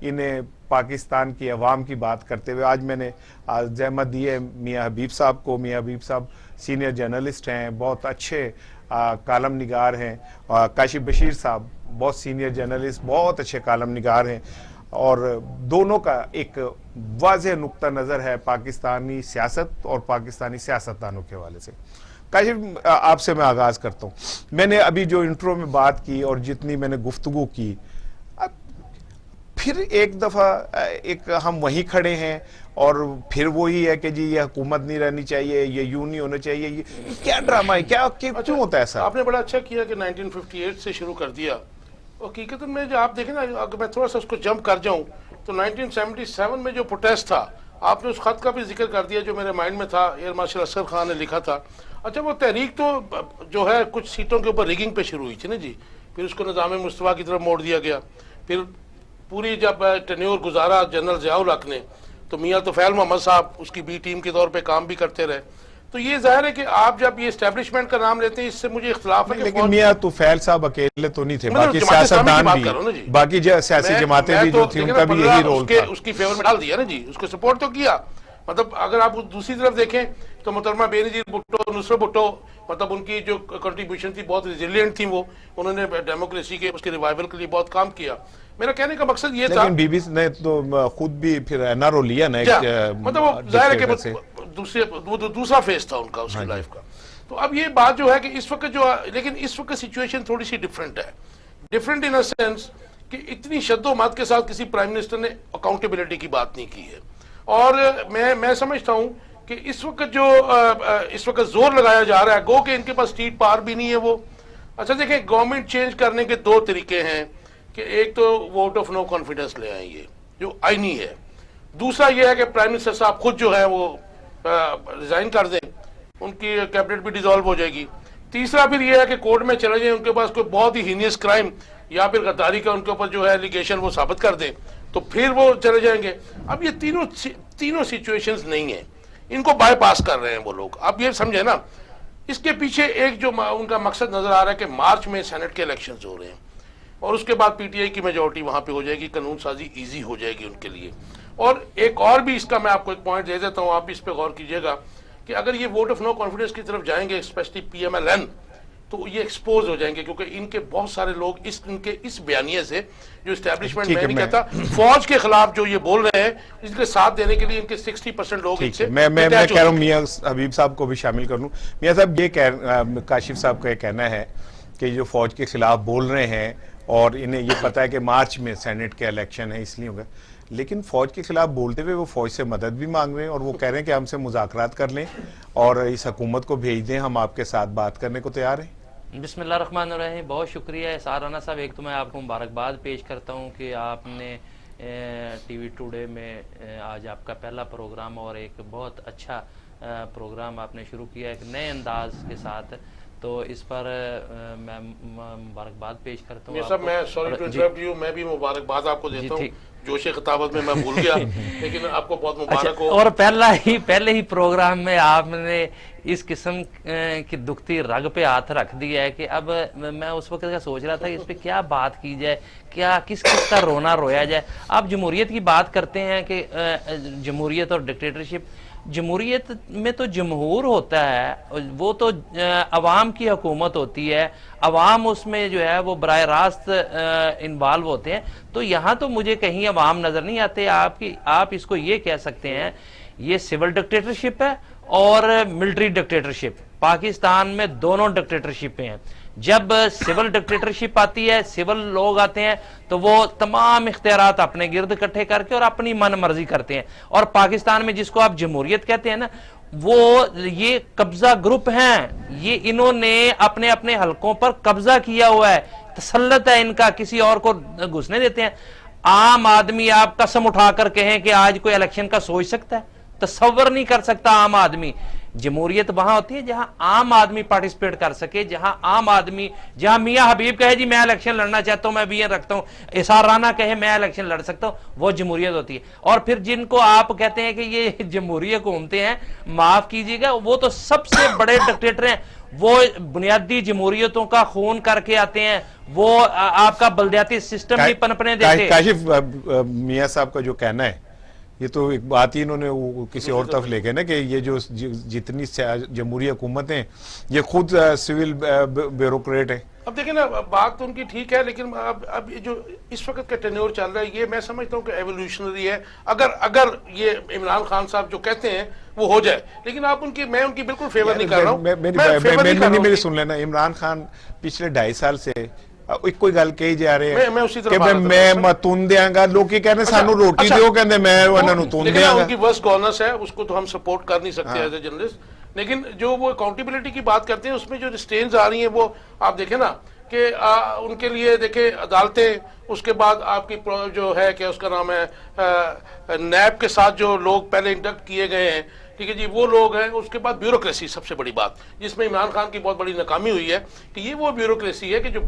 انہیں پاکستان کی عوام کی بات کرتے ہوئے آج میں نے زحمت دی ہے میاں حبیب صاحب کو. میاں حبیب صاحب سینئر جرنلسٹ ہیں, بہت اچھے کالم نگار ہیں. کاشف بشیر صاحب بہت سینئر جرنلسٹ, بہت اچھے کالم نگار ہیں, اور دونوں کا ایک واضح نقطہ نظر ہے پاکستانی سیاست اور پاکستانی سیاستدانوں کے حوالے سے. کاشف, آپ سے میں آغاز کرتا ہوں. میں نے ابھی جو انٹرو میں بات کی اور جتنی میں نے گفتگو کی, پھر ایک دفعہ ایک ہم وہیں کھڑے ہیں اور پھر وہی ہے کہ جی یہ حکومت نہیں رہنی چاہیے, یہ یوں نہیں ہونا چاہیے. یہ کیا ڈرامہ ہے, کیوں ہوتا ہے ایسا؟ آپ نے بڑا اچھا کیا کہ 1958 سے شروع کر دیا. حقیقت میں جو آپ دیکھیں نا, اگر میں تھوڑا سا اس کو جمپ کر جاؤں تو 1977 میں جو پروٹیسٹ تھا, آپ نے اس خط کا بھی ذکر کر دیا جو میرے مائنڈ میں تھا, ایئر مارشل اسغر خان نے لکھا تھا. اچھا, وہ تحریک تو جو ہے کچھ سیٹوں کے اوپر ریگنگ پہ شروع ہوئی تھی نا جی, پھر اس کو نظام مصطفیٰ کی طرف موڑ دیا گیا. پھر پوری جب ٹینیور گزارا جنرل ضیاء الحق نے, تو میاں طفیل محمد صاحب اس کی بی ٹیم کے طور پہ کام بھی کرتے رہے. تو یہ ظاہر ہے کہ آپ جب یہ اسٹیبلشمنٹ کا نام لیتے ہیں, اس سے مجھے اختلاف ہے کہ لیکن میاں طفیل صاحب اکیلے تو نہیں تھے, باقی سیاستدان بھی, باقی سیاسی جماعتیں بھی جو تھیں ان کا بھی یہی رول تھا. اس کی فیور میں ڈال دیا نا جی, اس کو سپورٹ تو کیا. مطلب اگر آپ دوسری طرف دیکھیں تو محترمہ بے نظیر بھٹو, نصرت بھٹو, مطلب ان کی جو کنٹریبیوشن تھی بہت ریزیلینٹ تھی, وہ انہوں نے ڈیموکریسی کے اس کے ریوائول کے لیے بہت کام کیا. میرا کہنے کا مقصد یہ تھا, لیکن بی بی نے تو خود بھی پھر این آر او لیا نا, مطلب وہ ظاہر ہے کہ دوسرا فیس تھا ان کا اس کی لائف کا. تو اب یہ بات جو ہے کہ اس وقت جو, لیکن اس وقت سچویشن تھوڑی سی ڈفرینٹ ہے. ڈفرینٹ ان اے سینس کہ اتنی شد و مات کے ساتھ کسی پرائم منسٹر نے اکاؤنٹیبلٹی کی بات نہیں کی ہے. اور میں سمجھتا ہوں کہ اس وقت جو اس وقت زور لگایا جا رہا ہے, گو کہ ان کے پاس سٹریٹ پار بھی نہیں ہے وہ. اچھا دیکھیں, گورنمنٹ چینج کرنے کے دو طریقے ہیں کہ ایک تو ووٹ آف نو کانفیڈنس لے آئیں یہ جو آئینی ہے, دوسرا یہ ہے کہ پرائم منسٹر صاحب خود جو ہے وہ ریزائن کر دیں, ان کی کیبنٹ بھی ڈیزالو ہو جائے گی. تیسرا پھر یہ ہے کہ کورٹ میں چلے جائیں, ان کے پاس کوئی بہت ہی ہینیس کرائم یا پھر غداری کا ان کے اوپر جو ہے ایلیگیشن وہ ثابت کر دیں, تو پھر وہ چلے جائیں گے. اب یہ تینوں سچویشنز نہیں ہیں, ان کو بائی پاس کر رہے ہیں وہ لوگ. اب یہ سمجھیں نا, اس کے پیچھے ایک جو ان کا مقصد نظر آ رہا ہے کہ مارچ میں سینٹ کے الیکشنز ہو رہے ہیں, اور اس کے بعد پی ٹی آئی کی میجورٹی وہاں پہ ہو جائے گی, قانون سازی ایزی ہو جائے گی ان کے لیے. اور ایک اور بھی اس کا میں آپ کو ایک پوائنٹ دے دیتا ہوں, آپ بھی اس پہ غور کیجئے گا کہ اگر یہ ووٹ آف نو کانفیڈنس کی طرف جائیں گے, especially P M L N, تو یہ ایکسپوز ہو جائیں گے, کیونکہ ان کے بہت سارے لوگ ان کے اس بیانیے سے جو اسٹیبلشمنٹ میں نہیں کہتا, فوج کے خلاف جو یہ بول رہے ہیں, اس کے ساتھ دینے کے لیے ان کے 60% لوگ ان سے میں کہہ رہا ہوں میاں حبیب صاحب کو بھی شامل کر لوں. میاں صاحب, یہ کاشف صاحب کا یہ کہنا ہے کہ جو فوج کے خلاف بول رہے ہیں اور انہیں یہ پتا ہے کہ مارچ میں سینٹ کے الیکشن ہے اس لیے ہوگا, لیکن فوج کے خلاف بولتے ہوئے وہ فوج سے مدد بھی مانگ رہے ہیں, اور وہ کہہ رہے ہیں کہ ہم سے مذاکرات کر لیں اور اس حکومت کو بھیج دیں, ہم آپ کے ساتھ بات کرنے کو تیار ہیں. بسم اللہ الرحمن الرحیم. بہت شکریہ سار رانا صاحب. ایک تو میں آپ کو مبارکباد پیش کرتا ہوں کہ آپ نے ٹی وی ٹوڈے میں آج آپ کا پہلا پروگرام, اور ایک بہت اچھا پروگرام آپ نے شروع کیا ایک نئے انداز کے ساتھ, تو اس پر میں مبارکباد پیش کرتا ہوں. صاحب میں سوری ٹو انٹرپٹ یو, میں بھی مبارکباد آپ کو دیتا ہوں, جوش خطابت میں بھول گیا, لیکن آپ کو بہت مبارک ہو. اور پہلے ہی پروگرام میں آپ نے اس قسم کی دکھتی رگ پہ ہاتھ رکھ دیا ہے کہ اب میں اس وقت کا سوچ رہا تھا کہ اس پہ کیا بات کی جائے, کیا کس کا رونا رویا جائے. آپ جمہوریت کی بات کرتے ہیں کہ جمہوریت اور ڈکٹیٹرشپ, جمہوریت میں تو جمہور ہوتا ہے, وہ تو عوام کی حکومت ہوتی ہے, عوام اس میں جو ہے وہ براہ راست انوالو ہوتے ہیں. تو یہاں تو مجھے کہیں عوام نظر نہیں آتے. آپ اس کو یہ کہہ سکتے ہیں یہ سول ڈکٹیٹرشپ ہے اور ملٹری ڈکٹیٹرشپ. پاکستان میں دونوں ڈکٹیٹرشپیں ہیں. جب سول ڈکٹیٹرشپ آتی ہے, سول لوگ آتے ہیں, تو وہ تمام اختیارات اپنے گرد اکٹھے کر کے اور اپنی من مرضی کرتے ہیں. اور پاکستان میں جس کو آپ جمہوریت کہتے ہیں نا, وہ یہ قبضہ گروپ ہیں, یہ انہوں نے اپنے اپنے حلقوں پر قبضہ کیا ہوا ہے, تسلط ہے ان کا, کسی اور کو گھسنے دیتے ہیں. عام آدمی آپ قسم اٹھا کر کہیں کہ آج کوئی الیکشن کا سوچ سکتا ہے؟ تصور نہیں کر سکتا عام آدمی. جمہوریت وہاں ہوتی ہے جہاں عام آدمی پارٹیسپیٹ کر سکے, جہاں عام آدمی, جہاں میاں حبیب کہے جی میں الیکشن لڑنا چاہتا ہوں, میں بھی رکھتا ہوں, اظہار رانا کہے میں الیکشن لڑ سکتا ہوں, وہ جمہوریت ہوتی ہے. اور پھر جن کو آپ کہتے ہیں کہ یہ جمہوری حکومتیں ہیں, معاف کیجیے گا, وہ تو سب سے بڑے ڈکٹیٹر ہیں, وہ بنیادی جمہوریتوں کا خون کر کے آتے ہیں, وہ آپ کا بلدیاتی سسٹم بھی پنپنے دیتے. کاشف میاں صاحب کا جو کہنا ہے یہ تو ایک بات ہی انہوں نے کسی اور طرف لے گئے نا کہ یہ جو جتنی جمہوری حکومتیں یہ خود سول بیوروکریٹ ہیں. اب دیکھیں نا, بات تو ان کی ٹھیک ہے, لیکن اب جو اس وقت کا ٹینیور چل رہا ہے یہ میں سمجھتا ہوں کہ ایولیوشنری ہے. اگر یہ عمران خان صاحب جو کہتے ہیں وہ ہو جائے, لیکن آپ میں ان کی بالکل فیور نہیں کر رہا ہوں. میری سن لینا, عمران خان پچھلے 2.5 سال سے کوئی گل کہی جا رہے ہیں کہ میں تون دیاں گا, لوگ کی کہنے سانو روٹی دیو, کہنے میں انہاں نو تون دیاں گا. ان کی ورس گورننس ہے, اس کو تو ہم سپورٹ کر نہیں سکتے ایز اے جرنلسٹ, لیکن جو وہ اکاؤنٹیبلٹی کی بات کرتے ہیں اس میں جو ریسٹینز آ رہی ہیں وہ آپ دیکھیں نا کہ ان کے لیے دیکھیں عدالتیں, اس کے بعد آپ کی جو ہے کہ اس کا نام ہے نیب کے ساتھ جو لوگ پہلے انڈکٹ کیے گئے ہیں, ٹھیک ہے جی, وہ لوگ ہیں. اس کے بعد بیوروکریسی سب سے بڑی بات جس میں عمران خان کی بہت بڑی ناکامی ہوئی ہے کہ یہ وہ بیوروکریسی ہے کہ جو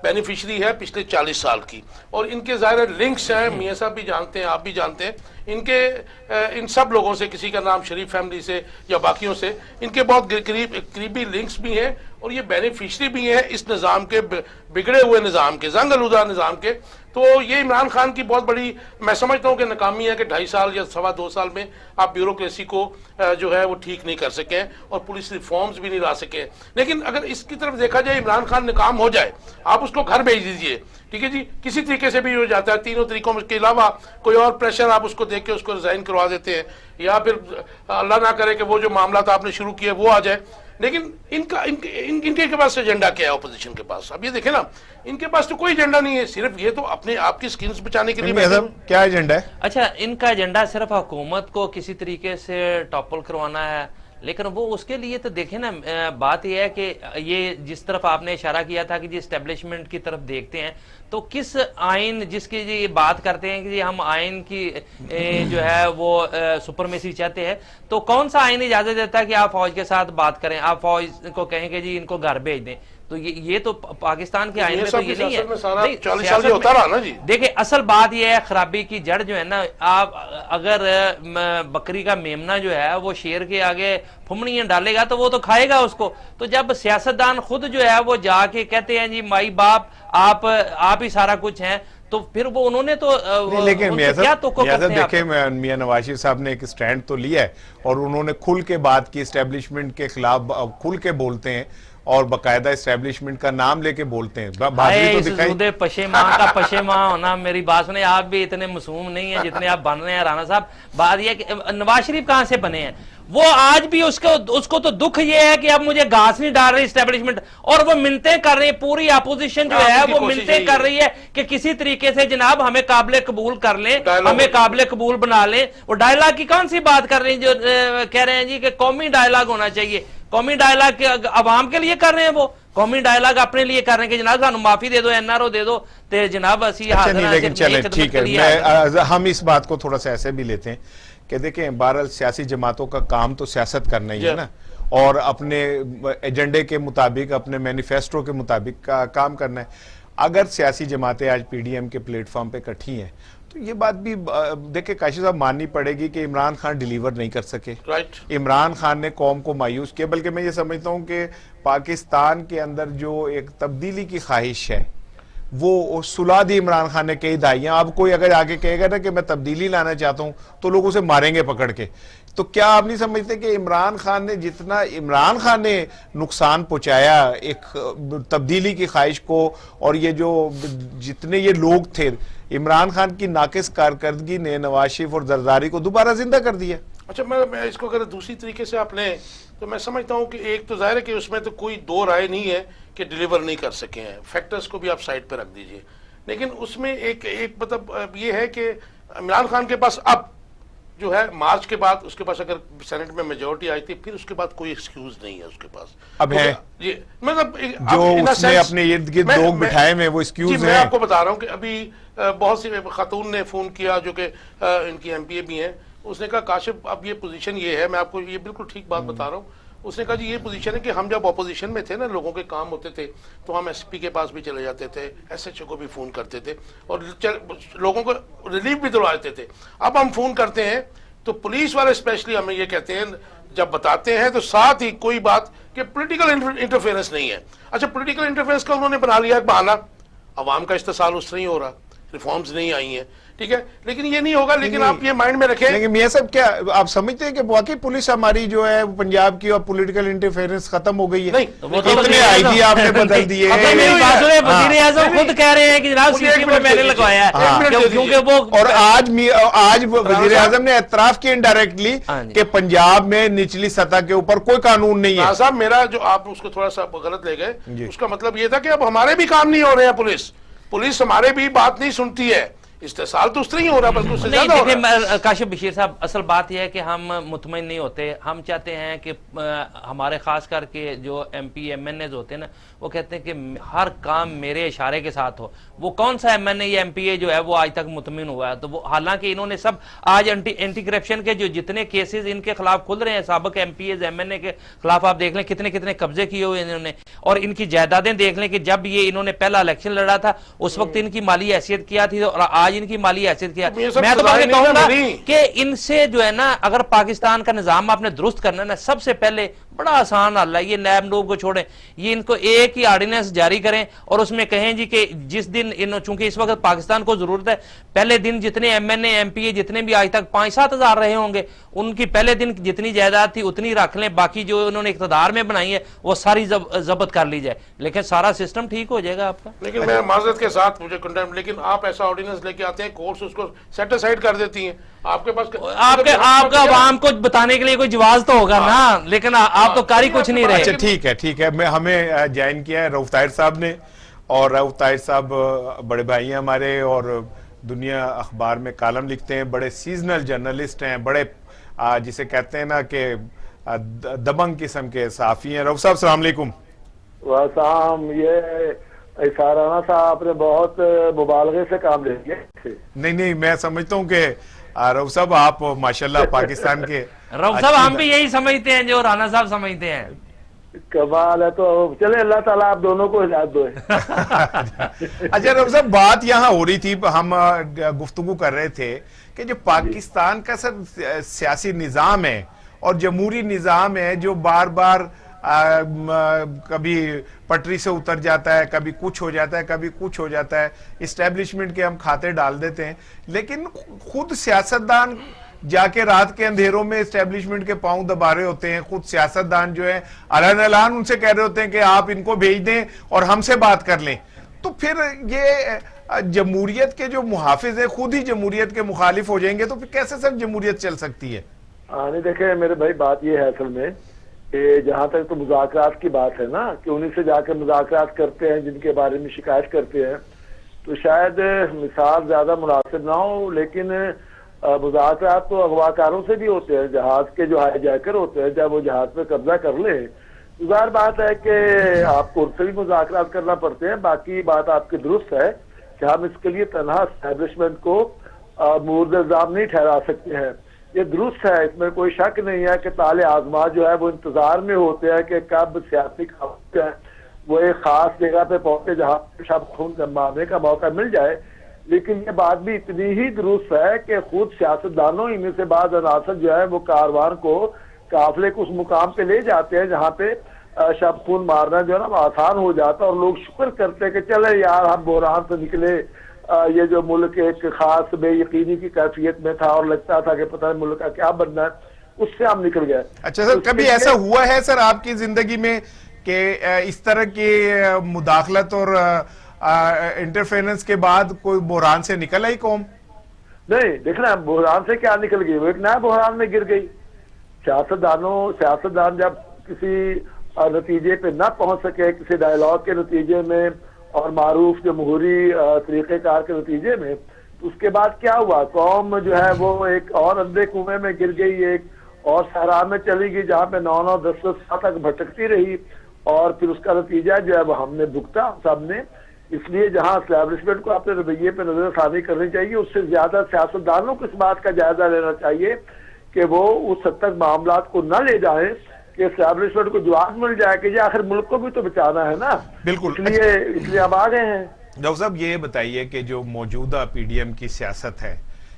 بینیفیشری ہے پچھلے 40 سال کی, اور ان کے ظاہر لنکس ہیں, میاں صاحب بھی جانتے ہیں, آپ بھی جانتے ہیں, ان سب لوگوں سے, کسی کا نام شریف فیملی سے یا باقیوں سے, ان کے بہت قریبی لنکس بھی ہیں, اور یہ بینیفیشری بھی ہیں اس نظام کے, بگڑے ہوئے نظام کے, زنگ آلودہ نظام کے. تو یہ عمران خان کی بہت بڑی میں سمجھتا ہوں کہ ناکامی ہے کہ 2.5 سال یا 2.25 سال میں آپ بیوروکریسی کو جو ہے وہ ٹھیک نہیں کر سکے اور پولیس ریفارمز بھی نہیں لا سکے. لیکن اگر اس کی طرف دیکھا جائے, عمران خان ناکام ہو جائے, آپ اس کو گھر بھیج دیجئے, ٹھیک ہے جی, کسی طریقے سے بھی ہو جاتا ہے, تینوں طریقوں کے علاوہ کوئی اور پریشر آپ اس کو دیکھ کے اس کو ریزائن کروا دیتے ہیں, یا پھر اللہ نہ کرے کہ وہ جو معاملات آپ نے شروع کیے وہ آ جائے. لیکن ان کے پاس ایجنڈا کیا ہے اپوزیشن کے پاس؟ اب یہ دیکھیں نا, ان کے پاس تو کوئی ایجنڈا نہیں ہے, صرف یہ تو اپنے آپ کی سکینز بچانے کے لیے. کیا ایجنڈا ہے؟ اچھا, ان کا ایجنڈا صرف حکومت کو کسی طریقے سے ٹاپل کروانا ہے, لیکن وہ اس کے لیے تو دیکھیں نا, بات یہ ہے کہ یہ جس طرف آپ نے اشارہ کیا تھا کہ جی اسٹیبلشمنٹ کی طرف دیکھتے ہیں, تو کس آئین جس کی یہ بات کرتے ہیں کہ جی ہم آئین کی جو ہے وہ سپرمیسی چاہتے ہیں, تو کون سا آئین اجازت دیتا ہے کہ آپ فوج کے ساتھ بات کریں, آپ فوج کو کہیں کہ جی ان کو گھر بھیج دیں؟ تو یہ تو پاکستان کے آئین میں تو یہ نہیں ہے. دیکھیں اصل بات یہ ہے, خرابی کی جڑ جو ہے نا, آپ اگر بکری کا میمنا جو ہے وہ شیر کے آگے پھمڑیاں ڈالے گا تو وہ تو کھائے گا اس کو. تو جب سیاستدان خود جو ہے وہ جا کے کہتے ہیں جی مائی باپ آپ ہی سارا کچھ ہیں, تو پھر وہ انہوں نے تو لیکن دیکھیں میاں نواز شریف صاحب نے ایک سٹینڈ تو لیا ہے, اور انہوں نے کھل کے بات کی, اسٹیبلشمنٹ کے خلاف کھل کے بولتے ہیں, اور باقاعدہ اسٹیبلشمنٹ کا نام لے کے بولتے ہیں. پشیماں کا پشیماں ہونا, میری بات سنیں, آپ بھی اتنے معصوم نہیں ہیں جتنے آپ بن رہے ہیں رانا صاحب. بات یہ ہے کہ نواز شریف کہاں سے بنے ہیں, وہ آج بھی اس کو تو دکھ یہ ہے کہ اب مجھے گھاس نہیں ڈال رہی اسٹیبلشمنٹ, اور وہ منتیں کر رہی ہیں, پوری اپوزیشن جو ہے وہ منتیں کر رہی ہے کہ کسی طریقے سے جناب ہمیں قابل قبول کر لیں, ہمیں قابل قبول بنا لیں. وہ ڈائلاگ کی کون سی بات کر رہی ہیں جو کہہ رہے ہیں جی کہ قومی ڈائلاگ ہونا چاہیے. قومی ڈائلاگ عوام کے لیے کر رہے ہیں, وہ قومی ڈائلاگ اپنے لیے کر رہے ہیں کہ جناب سانو معافی دے دو, این آر او دے دو, تے جناب اسی لیکن چلیں ٹھیک ہے, ہم اس بات کو تھوڑا سا ایسے بھی لیتے ہیں کہ دیکھیں بہرحال سیاسی جماعتوں کا کام تو سیاست کرنا ہی ہے نا, اور اپنے ایجنڈے کے مطابق, اپنے مینیفیسٹو کے مطابق کام کرنا ہے. اگر سیاسی جماعتیں آج پی ڈی ایم کے پلیٹ فارم پہ کٹھی ہیں تو یہ بات بھی دیکھیں کاشف صاحب ماننی پڑے گی کہ عمران خان ڈیلیور نہیں کر سکے. عمران خان نے قوم کو مایوس کیا, بلکہ میں یہ سمجھتا ہوں کہ پاکستان کے اندر جو ایک تبدیلی کی خواہش ہے وہ سلا دی عمران خان نے کئی دہائیاں. اب کوئی اگر آگے کہے گا نا کہ میں تبدیلی لانا چاہتا ہوں تو لوگ اسے ماریں گے پکڑ کے. تو کیا آپ نہیں سمجھتے کہ عمران خان نے جتنا عمران خان نے نقصان پہنچایا ایک تبدیلی کی خواہش کو, اور یہ جو جتنے یہ لوگ تھے, عمران خان کی ناقص کارکردگی نے نواز شریف اور زرداری کو دوبارہ زندہ کر دیا. اچھا, میں اس کو اگر دوسری طریقے سے آپ لیں تو میں سمجھتا ہوں کہ ایک تو ظاہر ہے کہ اس میں تو کوئی دو رائے نہیں ہے کہ ڈیلیور نہیں کر سکے ہیں, فیکٹرز کو بھی آپ سائڈ پہ رکھ دیجئے. لیکن اس میں ایک مطلب یہ ہے کہ عمران خان کے پاس اب جو ہے مارچ کے بعد اس کے پاس اگر سینٹ میں میجورٹی آئی تھی, پھر اس کے بعد کوئی ایکسکیوز نہیں ہے اس کے پاس. اب ہے مطلب جو اس نے اپنے ارد گرد لوگ بٹھائے میں وہ ایکسکیوز ہیں. میں آپ کو بتا رہا ہوں کہ ابھی بہت سی خاتون نے فون کیا جو کہ ان کی ایم پی اے بھی ہیں, اس نے کہا کاشف اب یہ پوزیشن یہ ہے, میں آپ کو یہ بالکل ٹھیک بات بتا رہا ہوں, اس نے کہا جی یہ پوزیشن ہے کہ ہم جب اپوزیشن میں تھے نا, لوگوں کے کام ہوتے تھے تو ہم ایس پی کے پاس بھی چلے جاتے تھے, ایس ایچ او کو بھی فون کرتے تھے اور لوگوں کو ریلیف بھی دلوا دیتے تھے. اب ہم فون کرتے ہیں تو پولیس والے اسپیشلی ہمیں یہ کہتے ہیں, جب بتاتے ہیں تو ساتھ ہی کوئی بات کہ پولیٹیکل انٹرفیئرنس نہیں ہے. اچھا پولیٹیکل انٹرفیئرنس کا انہوں نے بنا لیا ایک بہانہ, عوام کا استحصال اس سے نہیں ہو رہا, ریفارمز نہیں آئی ہیں, ٹھیک ہے, لیکن یہ نہیں ہوگا. لیکن آپ یہ مائنڈ میں رکھیں, لیکن میاں صاحب کیا آپ سمجھتے ہیں کہ واقعی پولیس ہماری جو ہے پنجاب کی اور پولیٹیکل انٹرفیئرنس ختم ہو گئی ہے؟ نہیں, اتنے آئی جی آپ نے بدل دیے, وزیر اعظم خود کہہ رہے ہیں کہ جناب سی سی میں نے لگوایا ہے, کیونکہ وہ اور آج وزیر اعظم نے اعتراف کیا انڈائریکٹلی کہ پنجاب میں نچلی سطح کے اوپر کوئی قانون نہیں ہے. صاحب میرا جو آپ اس کو تھوڑا سا غلط لے گئے, اس کا مطلب یہ تھا کہ اب ہمارے بھی کام نہیں ہو رہے ہیں, پولیس ہمارے بھی بات نہیں سنتی ہے, استحصال تو اس طرح ہی ہو رہا بلکہ اس سے زیادہ ہو رہا ہے. کاشف بشیر صاحب, اصل بات یہ ہے کہ ہم مطمئن نہیں ہوتے. ہم چاہتے ہیں کہ ہمارے خاص کر کے جو M P M N As ہوتے ہیں نا, وہ کہتے ہیں کہ ہر کام میرے اشارے کے ساتھ ہو. وہ کون سا ایم این اے یا ایم پی اے جو ہے وہ آج تک مطمئن ہوا ہے؟ تو وہ حالانکہ انہوں نے سب آج اینٹی کرپشن کے جو جتنے کیسز ان کے خلاف کھل رہے ہیں, سابق M P As M N A کے خلاف آپ دیکھ لیں کتنے کتنے قبضے کیے ہوئے انہوں نے, اور ان کی جائیدادیں دیکھ لیں کہ جب یہ انہوں نے پہلا الیکشن لڑا تھا اس وقت ان کی مالی حیثیت کیا تھی اور آج ان کی مالی حیثیت کیا. میں تو کہوں گا کہ ان سے جو ہے نا, اگر پاکستان کا نظام آپ نے درست کرنا ہے نا, سب سے پہلے بڑا آسان حل ہے, یہ نیب نوب کو چھوڑیں, یہ ان کو ایک ہی آرڈیننس جاری کریں اور اس میں کہیں جی کہ جس دن چونکہ اس وقت پاکستان کو ضرورت ہے, پہلے دن جتنے M N A M P A جتنے بھی آج تک 5-7 ہزار رہے ہوں گے, ان کی پہلے دن جتنی جائیداد تھی اتنی رکھ لیں, باقی جو انہوں نے اقتدار میں بنائی ہے وہ ساری ضبط کر لی جائے, لیکن سارا سسٹم ٹھیک ہو جائے گا آپ کا. لیکن میں معذرت کے ساتھ مجھے کنڈیم, لیکن آپ ایسا آرڈیننس لے کے آتے ہیں, کورس اس کو سیٹ اسائڈ کر دیتی ہیں, آپ کے پاس آپ کا عوام کو بتانے کے لیے کوئی جواز تو ہوگا نا, لیکن آپ تو کاری کچھ نہیں رہے. اچھا ٹھیک ہے, ہمیں جوائن کیا ہے رؤف طاہر صاحب نے, اور رؤف طاہر صاحب بڑے بھائی ہیں ہمارے اور دنیا اخبار میں کالم لکھتے ہیں, بڑے سیزنل جرنلسٹ ہیں, بڑے جسے کہتے ہیں نا کہ دبنگ قسم کے صحافی ہیں. رؤف صاحب السلام علیکم. وسلام. یہ سارانہ صاحب نے بہت مبالغے سے کام لے لیا. نہیں, میں سمجھتا ہوں کہ رؤف صاحب آپ ماشاءاللہ پاکستان کے, رؤف صاحب ہم بھی یہی سمجھتے ہیں جو رانا صاحب سمجھتے ہیں. کمال ہے. تو چلے اللہ تعالیٰ آپ دونوں کو ہدایت دو. اچھا رؤف صاحب, بات یہاں ہو رہی تھی, ہم گفتگو کر رہے تھے کہ جو پاکستان کا سیاسی نظام ہے اور جمہوری نظام ہے جو بار بار کبھی پٹری سے اتر جاتا ہے, کبھی کچھ ہو جاتا ہے, کبھی کچھ ہو جاتا ہے, اسٹیبلشمنٹ کے ہم کھاتے ڈال دیتے ہیں, لیکن خود سیاستدان جا کے رات کے اندھیروں میں اسٹیبلشمنٹ کے پاؤں دبا رہے ہوتے ہیں. خود سیاستدان جو ہے اعلان ان سے کہہ رہے ہوتے ہیں کہ آپ ان کو بھیج دیں اور ہم سے بات کر لیں. تو پھر یہ جمہوریت کے جو محافظ ہیں خود ہی جمہوریت کے مخالف ہو جائیں گے, تو پھر کیسے سر جمہوریت چل سکتی ہے؟ نہیں دیکھیں میرے بھائی, بات یہ ہے اصل میں کہ جہاں تک تو مذاکرات کی بات ہے نا, کہ انہیں سے جا کے مذاکرات کرتے ہیں جن کے بارے میں شکایت کرتے ہیں, تو شاید مثال زیادہ مناسب نہ ہو, لیکن مذاکرات تو اغواکاروں سے بھی ہوتے ہیں, جہاز کے جو ہائی جیکر ہوتے ہیں, جب وہ جہاز پہ قبضہ کر لیں تو ظاہر بات ہے کہ آپ کو ان سے بھی مذاکرات کرنا پڑتے ہیں. باقی بات آپ کی درست ہے کہ ہم اس کے لیے تنہا اسٹیبلشمنٹ کو مورد الزام نہیں ٹھہرا سکتے ہیں, یہ درست ہے, اس میں کوئی شک نہیں ہے کہ طالع آزما جو ہے وہ انتظار میں ہوتے ہیں کہ کب سیاسی وہ ایک خاص جگہ پہ پہنچے جہاں شب خون مارنے کا موقع مل جائے. لیکن یہ بات بھی اتنی ہی درست ہے کہ خود سیاستدانوں ہی میں سے بعض عناصر جو ہے وہ کاروان کو, قافلے کو اس مقام پہ لے جاتے ہیں جہاں پہ شب خون مارنا جو ہے نا آسان ہو جاتا, اور لوگ شکر کرتے ہیں کہ چلے یار ہم بحران سے نکلے, یہ جو ملک ایک خاص بے یقینی کی کیفیت میں تھا اور لگتا تھا کہ پتہ نہیں ملک کا کیا بننا ہے, اس سے ہم نکل گئے. اچھا سر, کبھی ایسا ہوا ہے سر آپ کی زندگی میں کہ اس طرح کی مداخلت اور انٹرفیرنس کے بعد کوئی بحران سے نکل آئی قوم؟ نہیں, دیکھنا بحران سے کیا نکل گئی, وہ ایک نیا بحران میں گر گئی. سیاستدان جب کسی نتیجے پہ نہ پہنچ سکے, کسی ڈائیلاگ کے نتیجے میں اور معروف جمہوری طریقہ کار کے نتیجے میں, تو اس کے بعد کیا ہوا, قوم جو ہے وہ ایک اور اندھے کنویں میں گر گئی, ایک اور صحرا میں چلی گئی جہاں پہ 9-9 10-10 سال تک بھٹکتی رہی, اور پھر اس کا نتیجہ جو ہے وہ ہم نے بھگتا سب نے اس لیے جہاں اسٹیبلشمنٹ کو اپنے رویے پہ نظر ثانی کرنی چاہیے، اس سے زیادہ سیاستدانوں کو اس بات کا جائزہ لینا چاہیے کہ وہ اس حد تک معاملات کو نہ لے جائیں کہ اسٹیبلشمنٹ کو جواب مل جائے کہ یہ آخر ملک کو بھی تو بچانا ہے نا، بالکل۔ اس لیے ہم آ گئے ہیں۔ ڈاکٹر صاحب یہ بتائیے کہ جو موجودہ پی ڈی ایم کی سیاست ہے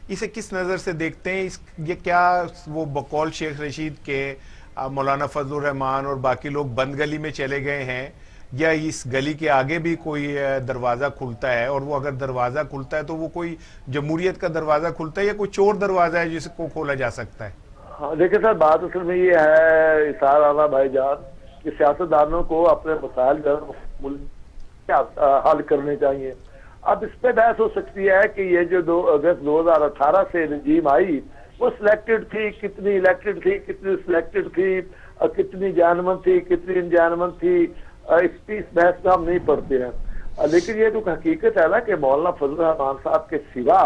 اسے کس نظر سے دیکھتے ہیں؟ یہ کیا وہ بقول شیخ رشید کے مولانا فضل الرحمان اور باقی لوگ بند گلی میں چلے گئے ہیں، یا اس گلی کے آگے بھی کوئی دروازہ کھلتا ہے، اور وہ اگر دروازہ کھلتا ہے تو وہ کوئی جمہوریت کا دروازہ کھلتا ہے یا کوئی چور دروازہ ہے جس کو کھولا جا سکتا ہے؟ ہاں دیکھیں سر، بات اصل میں یہ ہے اثار رانا بھائی جان کہ سیاستدانوں کو اپنے مسائل حل کرنے چاہیے۔ اب اس پہ بحث ہو سکتی ہے کہ یہ جو 2 اگست 2018 سے رجیم آئی وہ سلیکٹڈ تھی، کتنی الیکٹڈ تھی، کتنی سلیکٹڈ تھی، کتنی جانمند تھی، کتنی انجانمند تھی، اس بحث کا ہم نہیں پڑھتے ہیں، لیکن یہ تو حقیقت ہے نا کہ مولانا فضل الرحمان صاحب کے سوا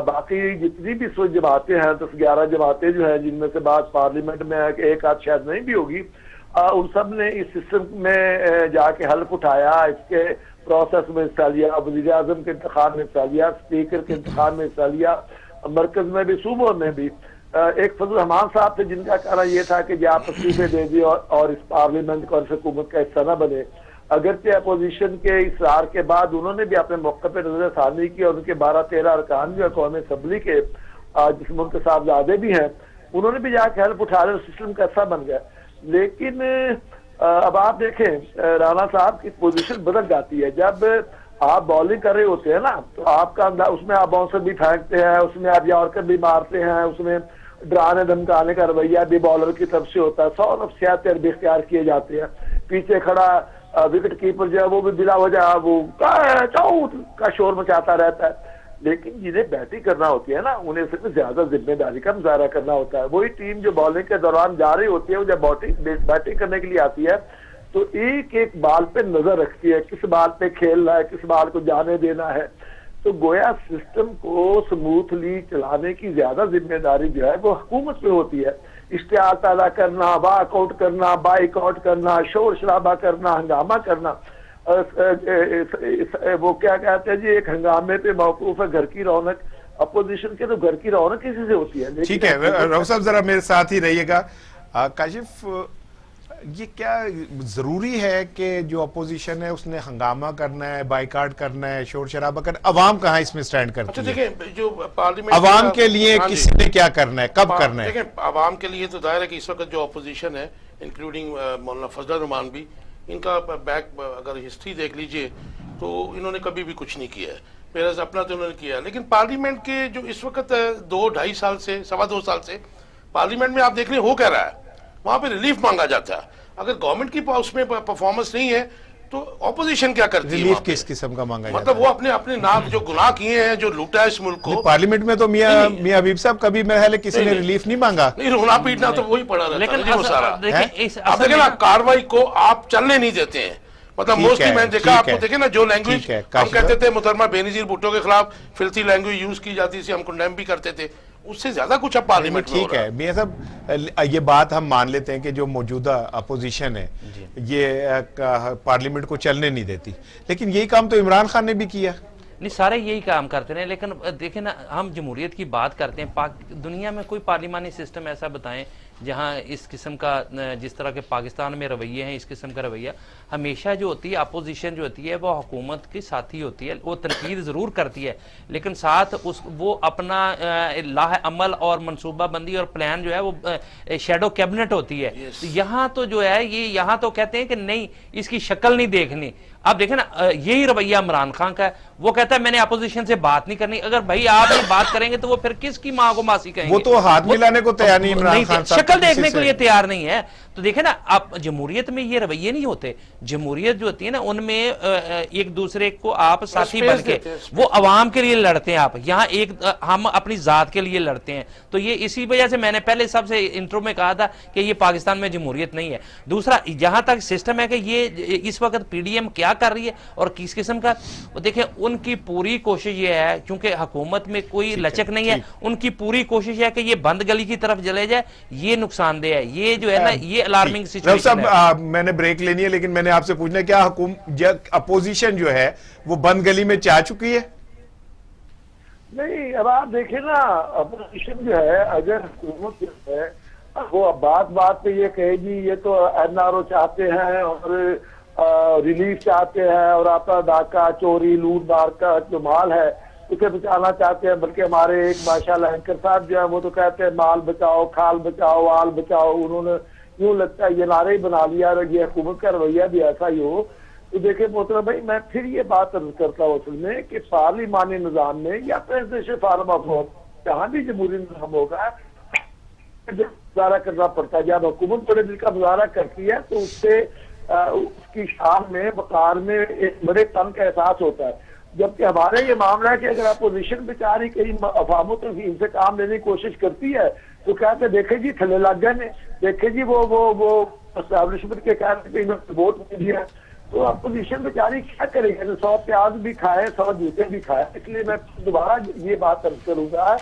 باقی جتنی بھی سو جماعتیں ہیں، 10-11 جماعتیں جو ہیں جن میں سے بعض پارلیمنٹ میں ہے کہ ایک آدھ شاید نہیں بھی ہوگی، ان سب نے اس سسٹم میں جا کے حلف اٹھایا، اس کے پروسیس میں حصہ لیا، وزیر اعظم کے انتخاب میں حصہ لیا، اسپیکر کے انتخاب میں حصہ لیا، مرکز میں بھی، صوبوں میں بھی۔ ایک فضل الرحمان صاحب تھے جن کا کہنا یہ تھا کہ آپ استعفے دے دیے اور اس پارلیمنٹ کو اس حکومت کا حصہ نہ بنے، اگرچہ اپوزیشن کے اصرار کے بعد انہوں نے بھی اپنے موقع پہ نظر ثانی کی، اور ان کے 12-13 ارکان جو ہے قومی اسمبلی کے جس ملک کے صاحبزادے بھی ہیں، انہوں نے بھی جا کے ہیلپ اٹھا رہے، سسٹم کا حصہ بن گیا۔ لیکن اب آپ دیکھیں رانا صاحب کی پوزیشن بدل جاتی ہے، جب آپ بالنگ کر رہے ہوتے ہیں نا تو آپ کا اس میں آپ باؤنسر بھی پھینکتے ہیں، اس میں آپ یارکر بھی مارتے ہیں، اس میں ڈرانے دھمکانے کا رویہ بھی بالر کی طرف سے ہوتا ہے، 100 نفسیات بھی اختیار کیے جاتے ہیں، پیچھے کھڑا وکٹ کیپر جو ہے وہ بھی بلا وجہ وہ کا شور مچاتا رہتا ہے۔ لیکن جنہیں بیٹنگ کرنا ہوتی ہے نا انہیں صرف زیادہ ذمہ داری کا مظاہرہ کرنا ہوتا ہے۔ وہی ٹیم جو بالنگ کے دوران جا رہی ہوتی ہے، وہ جب بیٹنگ کرنے کے لیے آتی ہے تو ایک ایک بال پہ نظر رکھتی ہے، کس بال پہ کھیلنا ہے، کس بال کو جانے دینا ہے۔ تو گویا سسٹم کو سموتھلی چلانے کی زیادہ ذمہ داری جو ہے وہ حکومت پہ ہوتی ہے۔ اشتعال پیدا کرنا، واک آؤٹ کرنا، بائک آؤٹ کرنا، شور شرابہ کرنا، ہنگامہ کرنا، وہ کیا کہتے ہیں جی، ایک ہنگامے پہ موقوف ہے گھر کی رونق۔ اپوزیشن کے تو گھر کی رونق کسی سے ہوتی ہے۔ ٹھیک ہے راؤ صاحب، ذرا میرے ساتھ ہی رہیے گا۔ کاشف، یہ کیا ضروری ہے کہ جو اپوزیشن ہے اس نے ہنگامہ کرنا ہے، بائیکاٹ کرنا ہے، شور شرابہ کرنا ہے؟ عوام کہاں اس میں سٹینڈ کرتی ہے؟ دیکھیں جو پارلیمنٹ عوام کے لیے کسی نے کیا کرنا ہے، کب کرنا ہے؟ دیکھیں عوام کے لیے تو ظاہر ہے کہ اس وقت جو اپوزیشن ہے انکلوڈنگ مولانا فضل الرحمان بھی، ان کا بیک اگر ہسٹری دیکھ لیجئے تو انہوں نے کبھی بھی کچھ نہیں کیا ہے، میرا اپنا تو انہوں نے کیا ہے۔ لیکن پارلیمنٹ کے جو اس وقت 2-2.5 سال سے 2.25 سال سے پارلیمنٹ میں آپ دیکھ لیں ہو کہہ رہا ہے، وہاں پہ ریلیف مانگا جاتا ہے۔ اگر گورنمنٹ کی اس میں پرفارمنس نہیں ہے تو اپوزیشن کیا کرتی ہے؟ ریلیف کس قسم کا مانگا جاتا ہے؟ مطلب وہ اپنے نام جو گناہ کیے ہیں، جو لوٹا ہے اس ملک کو۔ پارلیمنٹ میں تو میاں حبیب صاحب کبھی میرے خیال ہے کسی نے ریلیف نہیں مانگا۔ نہیں، رونا پیٹنا تو وہی پڑا رہتا ہے لیکن جی وہ سارا۔ دیکھیں اب دیکھیں نا کاروائی کو آپ چلنے نہیں دیتے ہیں، مطلب موسٹلی میں نے دیکھا آپ کو دیکھیں نا جو لینگویج ہم کہتے تھے محترمہ بے نظیر بھٹو کے خلاف فلتھی لینگویج یوز کی جاتی تھی، ہم کنڈیم بھی کرتے تھے، اس سے زیادہ کچھ اب پارلیمنٹ میں ہو رہا ہے۔ ٹھیک ہے میاں صاحب، یہ بات ہم مان لیتے ہیں کہ جو موجودہ اپوزیشن ہے یہ پارلیمنٹ کو چلنے نہیں دیتی، لیکن یہی کام تو عمران خان نے بھی کیا۔ نہیں، سارے یہی کام کرتے ہیں، لیکن دیکھیں نا ہم جمہوریت کی بات کرتے ہیں، دنیا میں کوئی پارلیمانی سسٹم ایسا بتائیں جہاں اس قسم کا، جس طرح کے پاکستان میں رویے ہیں، اس قسم کا رویہ ہمیشہ جو ہوتی ہے اپوزیشن جو ہوتی ہے وہ حکومت کی ساتھی ہوتی ہے، وہ تنقید ضرور کرتی ہے لیکن ساتھ وہ اپنا لاہ عمل اور منصوبہ بندی اور پلان جو ہے وہ شیڈو کیبنٹ ہوتی ہے۔ یہاں تو جو ہے یہ یہاں تو کہتے ہیں کہ نہیں، اس کی شکل نہیں دیکھنی۔ اب دیکھیں نا یہی رویہ عمران خان کا ہے، وہ کہتا ہے میں نے اپوزیشن سے بات نہیں کرنی۔ اگر بھائی آپ یہ بات کریں گے تو وہ پھر کس کی ماں کو ماسی کہیں گے؟ وہ تو ہاتھ ملانے کو تیار نہیں، عمران خان صاحب شکل دیکھنے کے لیے تیار نہیں ہے۔ تو دیکھیں نا آپ جمہوریت میں یہ رویے نہیں ہوتے، جمہوریت جو ہوتی ہے نا ان میں ایک دوسرے کو آپ ساتھی بن کے وہ عوام کے لیے لڑتے ہیں، آپ یہاں ہم اپنی ذات کے لیے لڑتے ہیں۔ تو یہ اسی وجہ سے میں نے پہلے سب سے انٹرو میں کہا تھا کہ یہ پاکستان میں جمہوریت نہیں ہے۔ دوسرا جہاں تک سسٹم ہے کہ یہ اس وقت پی ڈی ایم کیا کر رہی ہے اور کس قسم کا، دیکھیں ان کی پوری کوشش یہ ہے، کیونکہ حکومت میں کوئی لچک نہیں ہے، ان کی پوری کوشش ہے کہ یہ بند گلی کی طرف چلے جائے، یہ نقصان دہ ہے. یہ جو ہے نا یہ الارمنگ رؤف سچویشن ہے. صاحب میں نے بریک لینی ہے لیکن میں نے آپ سے پوچھنا ہے کیا اپوزیشن جو ہے وہ بند گلی میں چاہ چکی ہے؟ نہیں، اب آپ دیکھیں نا، اپوزیشن جو ہے اگر حکومت جو ہے وہ بات بات پہ یہ کہے گی یہ تو NRO چاہتے ہیں اور ریلیف چاہتے ہیں اور آپ کا ڈاکہ چوری لوٹ مار کا جو مال ہے اسے بچانا چاہتے ہیں، بلکہ ہمارے ایک ماشاءاللہ اینکر صاحب جو ہیں وہ تو کہتے ہیں مال بچاؤ کھال بچاؤ آل بچاؤ. انہوں نے یوں لگتا ہے یہ نعرہ ہی بنا لیا اور یہ حکومت کا رویہ بھی ایسا ہی ہو. تو دیکھیں محترم بھائی، میں پھر یہ بات عرض کرتا ہوں اصل میں کہ پارلیمانی نظام میں یا پریزیڈنشل فارم آف جہاں بھی جمہوری نظام ہوگا مظاہرہ کرنا پڑتا ہے. جب حکومت بڑے دل کا مظاہرہ کرتی ہے تو اس سے اس کی شان میں وقار میں ایک بڑے تن کا احساس ہوتا ہے. جبکہ ہمارے یہ معاملہ ہے کہ اگر اپوزیشن بیچاری کہیں افہام و تفہیم سے کام لینے کی کوشش کرتی ہے تو کہتے دیکھیں جی تھلے لگ گئے، دیکھیں جی وہ اسٹیبلشمنٹ کے کہتے ہیں انہوں نے ووٹ نہیں دیا. تو اپوزیشن بیچاری کیا کرے گی؟ 100 پیاز بھی کھائے 100 جوتے بھی کھائے. اس لیے میں دوبارہ یہ بات عرض کروں گا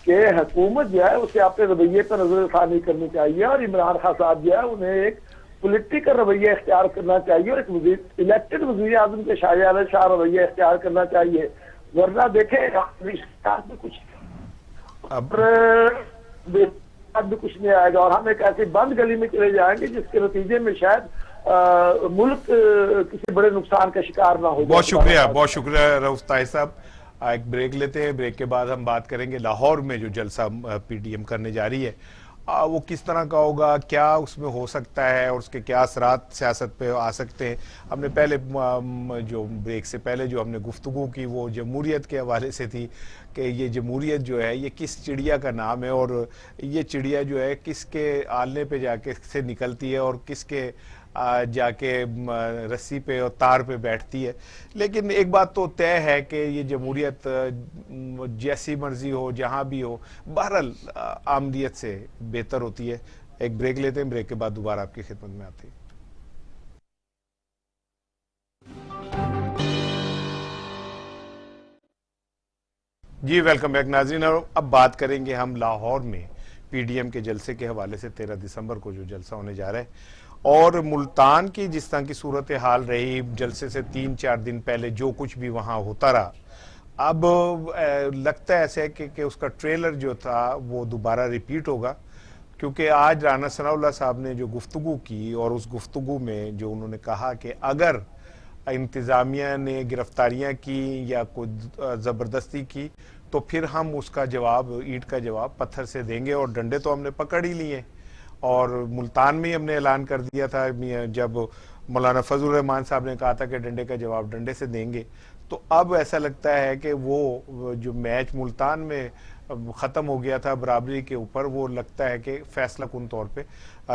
کہ حکومت جو ہے اسے اپنے رویے پر نظر ثانی کرنی چاہیے اور عمران خان صاحب جو ہے انہیں ایک پولیٹیکل رویہ اختیار کرنا چاہیے اور ایک الیکٹڈ وزیر اعظم کے شاہ شاہ رویہ اختیار کرنا چاہیے. ورنہ دیکھیں میں کچھ بھی کچھ نہیں آئے گا اور ہم ایک ایسی بند گلی میں چلے جائیں گے جس کے نتیجے میں شاید ملک کسی بڑے نقصان کا شکار نہ ہو. بہت شکریہ رؤف طاہر صاحب. ایک بریک لیتے ہیں، بریک کے بعد ہم بات کریں گے لاہور میں جو جلسہ PDM کرنے جا رہی ہے وہ کس طرح کا ہوگا، کیا اس میں ہو سکتا ہے اور اس کے کیا اثرات سیاست پہ آ سکتے ہیں. ہم نے پہلے جو بریک سے پہلے جو ہم نے گفتگو کی وہ جمہوریت کے حوالے سے تھی کہ یہ جمہوریت جو ہے یہ کس چڑیا کا نام ہے اور یہ چڑیا جو ہے کس کے آلنے پہ جا کے سے نکلتی ہے اور کس کے جا کے رسی پہ اور تار پہ بیٹھتی ہے. لیکن ایک بات تو طے ہے کہ یہ جمہوریت جیسی مرضی ہو جہاں بھی ہو بہرحال آمدیت سے بہتر ہوتی ہے. ایک بریک لیتے ہیں، بریک کے بعد دوبارہ آپ کی خدمت میں آتے ہیں. جی ویلکم بیک ناظرین. اب بات کریں گے ہم لاہور میں PDM کے جلسے کے حوالے سے. 13 دسمبر کو جو جلسہ ہونے جا رہا ہے اور ملتان کی جس طرح کی صورتحال رہی جلسے سے 3-4 دن پہلے جو کچھ بھی وہاں ہوتا رہا، اب لگتا ہے ایسے کہ اس کا ٹریلر جو تھا وہ دوبارہ ریپیٹ ہوگا. کیونکہ آج رانا ثناءاللہ صاحب نے جو گفتگو کی اور اس گفتگو میں جو انہوں نے کہا کہ اگر انتظامیہ نے گرفتاریاں کی یا کوئی زبردستی کی تو پھر ہم اس کا جواب اینٹ کا جواب پتھر سے دیں گے اور ڈنڈے تو ہم نے پکڑ ہی لیے. اور ملتان میں ہی ہم نے اعلان کر دیا تھا جب مولانا فضل الرحمان صاحب نے کہا تھا کہ ڈنڈے کا جواب ڈنڈے سے دیں گے. تو اب ایسا لگتا ہے کہ وہ جو میچ ملتان میں ختم ہو گیا تھا برابری کے اوپر وہ لگتا ہے کہ فیصلہ کن طور پہ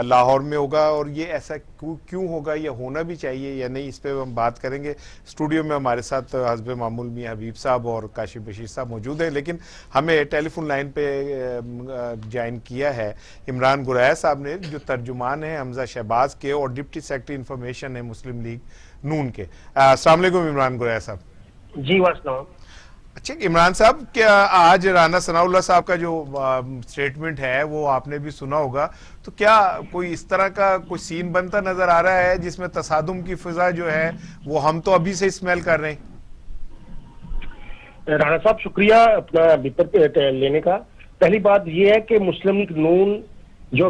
لاہور میں ہوگا. اور یہ ایسا کیوں ہوگا، یہ ہونا بھی چاہیے یا نہیں، اس پہ ہم بات کریں گے. اسٹوڈیو میں ہمارے ساتھ حسب معمول میاں حبیب صاحب اور کاشف بشیر صاحب موجود ہیں، لیکن ہمیں ٹیلی فون لائن پہ جوائن کیا ہے عمران گریا صاحب نے جو ترجمان ہیں حمزہ شہباز کے اور ڈپٹی سیکرٹری انفارمیشن ہے مسلم لیگ نون کے. السلام علیکم عمران گریا صاحب. جی واسلام. اچھا عمران صاحب، کیا آج رانا ثناءاللہ صاحب کا جو سٹیٹمنٹ ہے وہ آپ نے بھی سنا ہوگا، تو کیا کوئی اس طرح کا کوئی سین بنتا نظر آ رہا ہے جس میں تصادم کی فضا جو ہے وہ ہم تو ابھی سے اسمیل کر رہے ہیں؟ رانا صاحب شکریہ اپنا بپر لینے کا. پہلی بات یہ ہے کہ مسلم لیگ نون جو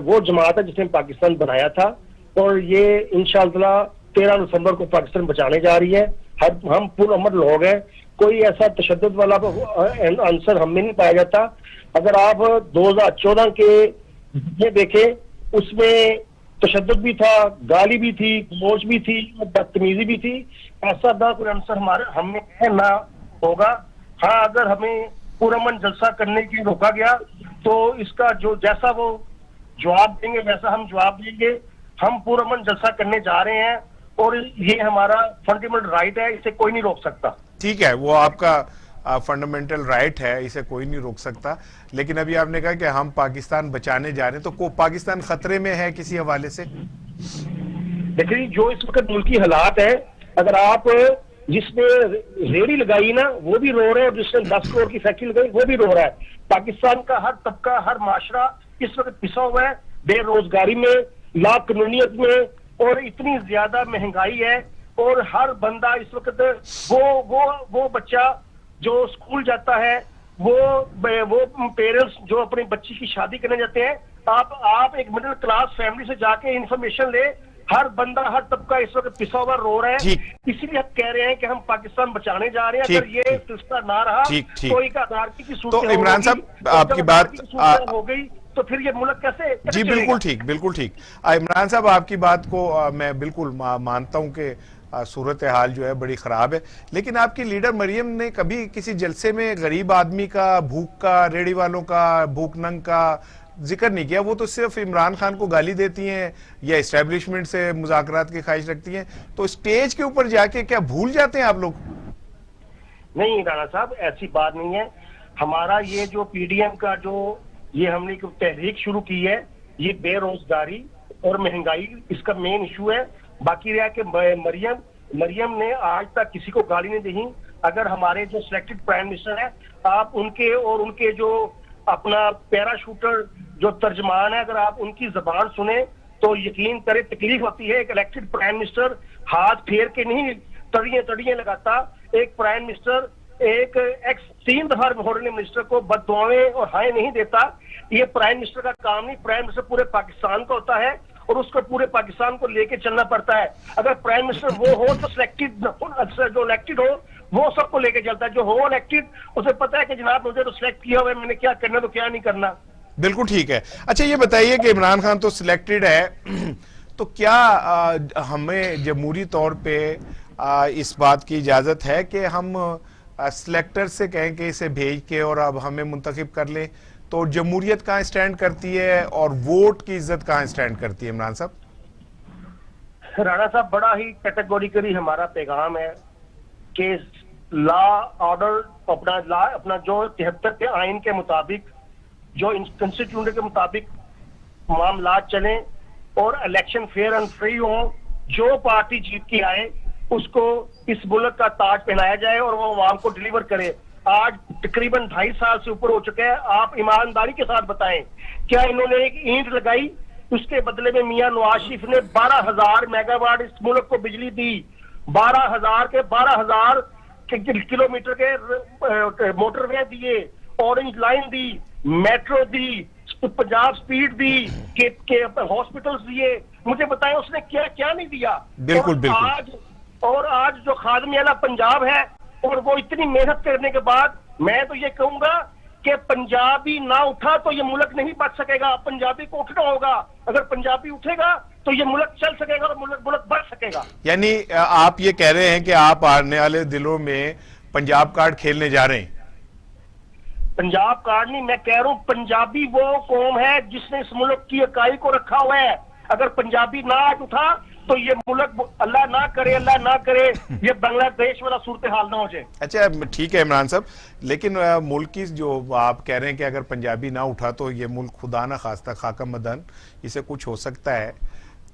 وہ جماعت ہے جس نے پاکستان بنایا تھا اور یہ انشاءاللہ 13 دسمبر کو پاکستان بچانے جا رہی ہے. ہم پرامن لوگ ہیں، کوئی ایسا تشدد والا عنصر ہم میں نہیں پایا جاتا. اگر آپ 2014 کے یہ دیکھیں اس میں تشدد بھی تھا، گالی بھی تھی، گموش بھی تھی، بدتمیزی بھی تھی. ایسا نہ کوئی عنصر ہم میں ہے نہ ہوگا. ہاں اگر ہمیں پرامن جلسہ کرنے کی روکا گیا تو اس کا جو جیسا وہ جواب دیں گے ویسا ہم جواب دیں گے. ہم پرامن جلسہ کرنے جا رہے ہیں اور یہ ہمارا فنڈامنٹل رائٹ ہے، اسے کوئی نہیں روک سکتا. ٹھیک ہے، وہ آپ کا فنڈامنٹل رائٹ ہے، اسے کوئی نہیں روک سکتا. لیکن ابھی آپ نے کہا کہ ہم پاکستان بچانے جا رہے ہیں، تو پاکستان خطرے میں ہے کسی حوالے سے؟ دیکھیں جو اس وقت ملکی حالات ہیں، اگر آپ جس نے ریڑھی لگائی نا وہ بھی رو رہے ہیں اور جس نے 10 کروڑ کی فیکٹری لگائی وہ بھی رو رہا ہے. پاکستان کا ہر طبقہ ہر معاشرہ اس وقت پسا ہوا ہے بے روزگاری میں, لا قانونیت میں, اور اتنی زیادہ مہنگائی ہے. اور ہر بندہ اس وقت وہ بچہ جو اسکول جاتا ہے, وہ پیرنٹس جو اپنی بچی کی شادی کرنے جاتے ہیں, آپ ایک مڈل کلاس فیملی سے جا کے انفارمیشن لے, ہر بندہ ہر طبقہ اس وقت پسا ہوا رو رہا ہے. اسی لیے ہم کہہ رہے ہیں کہ ہم پاکستان بچانے جا رہے ہیں. اگر یہ سلسلہ نہ رہا تو ایک انارکی کی تو عمران صاحب آپ کی بات ہو گئی تو پھر یہ ملک کیسے جی بالکل ٹھیک, بالکل ٹھیک. عمران صاحب آپ کی بات کو میں بالکل مانتا ہوں کہ صورتحال جو ہے بڑی خراب ہے, لیکن آپ کی لیڈر مریم نے کبھی کسی جلسے میں غریب آدمی کا, بھوک کا, ریڑھی والوں کا, بھوک ننگ کا ذکر نہیں کیا. وہ تو صرف عمران خان کو گالی دیتی ہیں یا اسٹیبلشمنٹ سے مذاکرات کی خواہش رکھتی ہیں. تو اسٹیج کے اوپر جا کے کیا بھول جاتے ہیں آپ لوگ؟ نہیں رانا صاحب, ایسی بات نہیں ہے. ہمارا یہ جو پی ڈی ایم کا جو یہ ہم نے تحریک شروع کی ہے, یہ بے روزگاری اور مہنگائی اس کا مین ایشو ہے. باقی رہا کہ مریم نے آج تک کسی کو گالی نہیں دی. اگر ہمارے جو سلیکٹڈ پرائم منسٹر ہیں, آپ ان کے جو اپنا پیرا شوٹر جو ترجمان ہے, اگر آپ ان کی زبان سنیں تو یقین کریں تکلیف ہوتی ہے. ایک الیکٹڈ پرائم منسٹر ہاتھ پھیر کے نہیں تڑیاں لگاتا. ایک پرائم منسٹر ایک ایکس 3 دفعہ ہونے منسٹر کو بد دعائیں اور ہائیں نہیں دیتا. یہ پرائم منسٹر کا کام نہیں. پرائم منسٹر پورے پاکستان کا ہوتا ہے اور اس کو پورے پاکستان کو لے کے چلنا پڑتا ہے. اگر پرائم منسٹر وہ ہو تو سلیکٹڈ جو الیکٹڈ ہو وہ سب کو لے کے چلتا ہے. جو ہو الیکٹڈ اسے پتا ہے کہ جناب مجھے تو سلیکٹ کیا ہوا ہے, میں نے کیا کرنا تو کیا نہیں کرنا. بالکل ٹھیک ہے. اچھا یہ بتائیے کہ عمران خان تو سلیکٹڈ ہے, تو کیا ہمیں جمہوری طور پہ اس بات کی اجازت ہے کہ ہم سلیکٹر سے کہیں کہ اسے بھیج کے اور اب ہمیں منتخب کر لیں؟ تو جمہوریت کہاں اسٹینڈ کرتی ہے اور ووٹ کی عزت کہاں اسٹینڈ کرتی ہے عمران صاحب؟ رانا صاحب, بڑا ہی کیٹیگوریکلی ہمارا پیغام ہے کہ لا آرڈر اپنا جو 73 کے آئین کے مطابق, جو کنسٹیٹیوشن کے مطابق معاملات چلیں اور الیکشن فیئر اینڈ فری ہوں. جو پارٹی جیت کے آئے اس کو اس ملک کا تاج پہنایا جائے اور وہ عوام کو ڈیلیور کرے. آج تقریباً 2.5 سال سے اوپر ہو چکا ہے. آپ ایمانداری کے ساتھ بتائیں, کیا انہوں نے ایک اینٹ لگائی؟ اس کے بدلے میں میاں نواز شریف نے 12,000 میگا واٹ اس ملک کو بجلی دی. 12,000 کلومیٹر کے موٹر وے دیے, اورنج لائن دی, میٹرو دی, پنجاب سپیڈ دی, ہاسپٹلز دیے. مجھے بتائیں اس نے کیا نہیں دیا؟ بالکل. اور آج جو خادم اعلیٰ پنجاب ہے, اور وہ اتنی محنت کرنے کے بعد, میں تو یہ کہوں گا کہ پنجابی نہ اٹھا تو یہ ملک نہیں بچ سکے گا. پنجابی کو اٹھنا ہوگا. اگر پنجابی اٹھے گا تو یہ ملک چل سکے گا اور ملک بڑھ سکے گا. یعنی آپ یہ کہہ رہے ہیں کہ آپ آنے والے دلوں میں پنجاب کارڈ کھیلنے جا رہے ہیں؟ پنجاب کارڈ نہیں, میں کہہ رہا ہوں پنجابی وہ قوم ہے جس نے اس ملک کی اکائی کو رکھا ہوا ہے. اگر پنجابی نہ آج اٹھا تو یہ ملک, اللہ نہ کرے یہ بنگلہ دیش والا صورتحال نہ ہو جائے. اچھا ٹھیک ہے عمران صاحب, لیکن ملک کی جو آپ کہہ رہے ہیں کہ اگر پنجابی نہ اٹھا تو یہ ملک خدا نہ خواستہ خاکہ مدن اسے کچھ ہو سکتا ہے.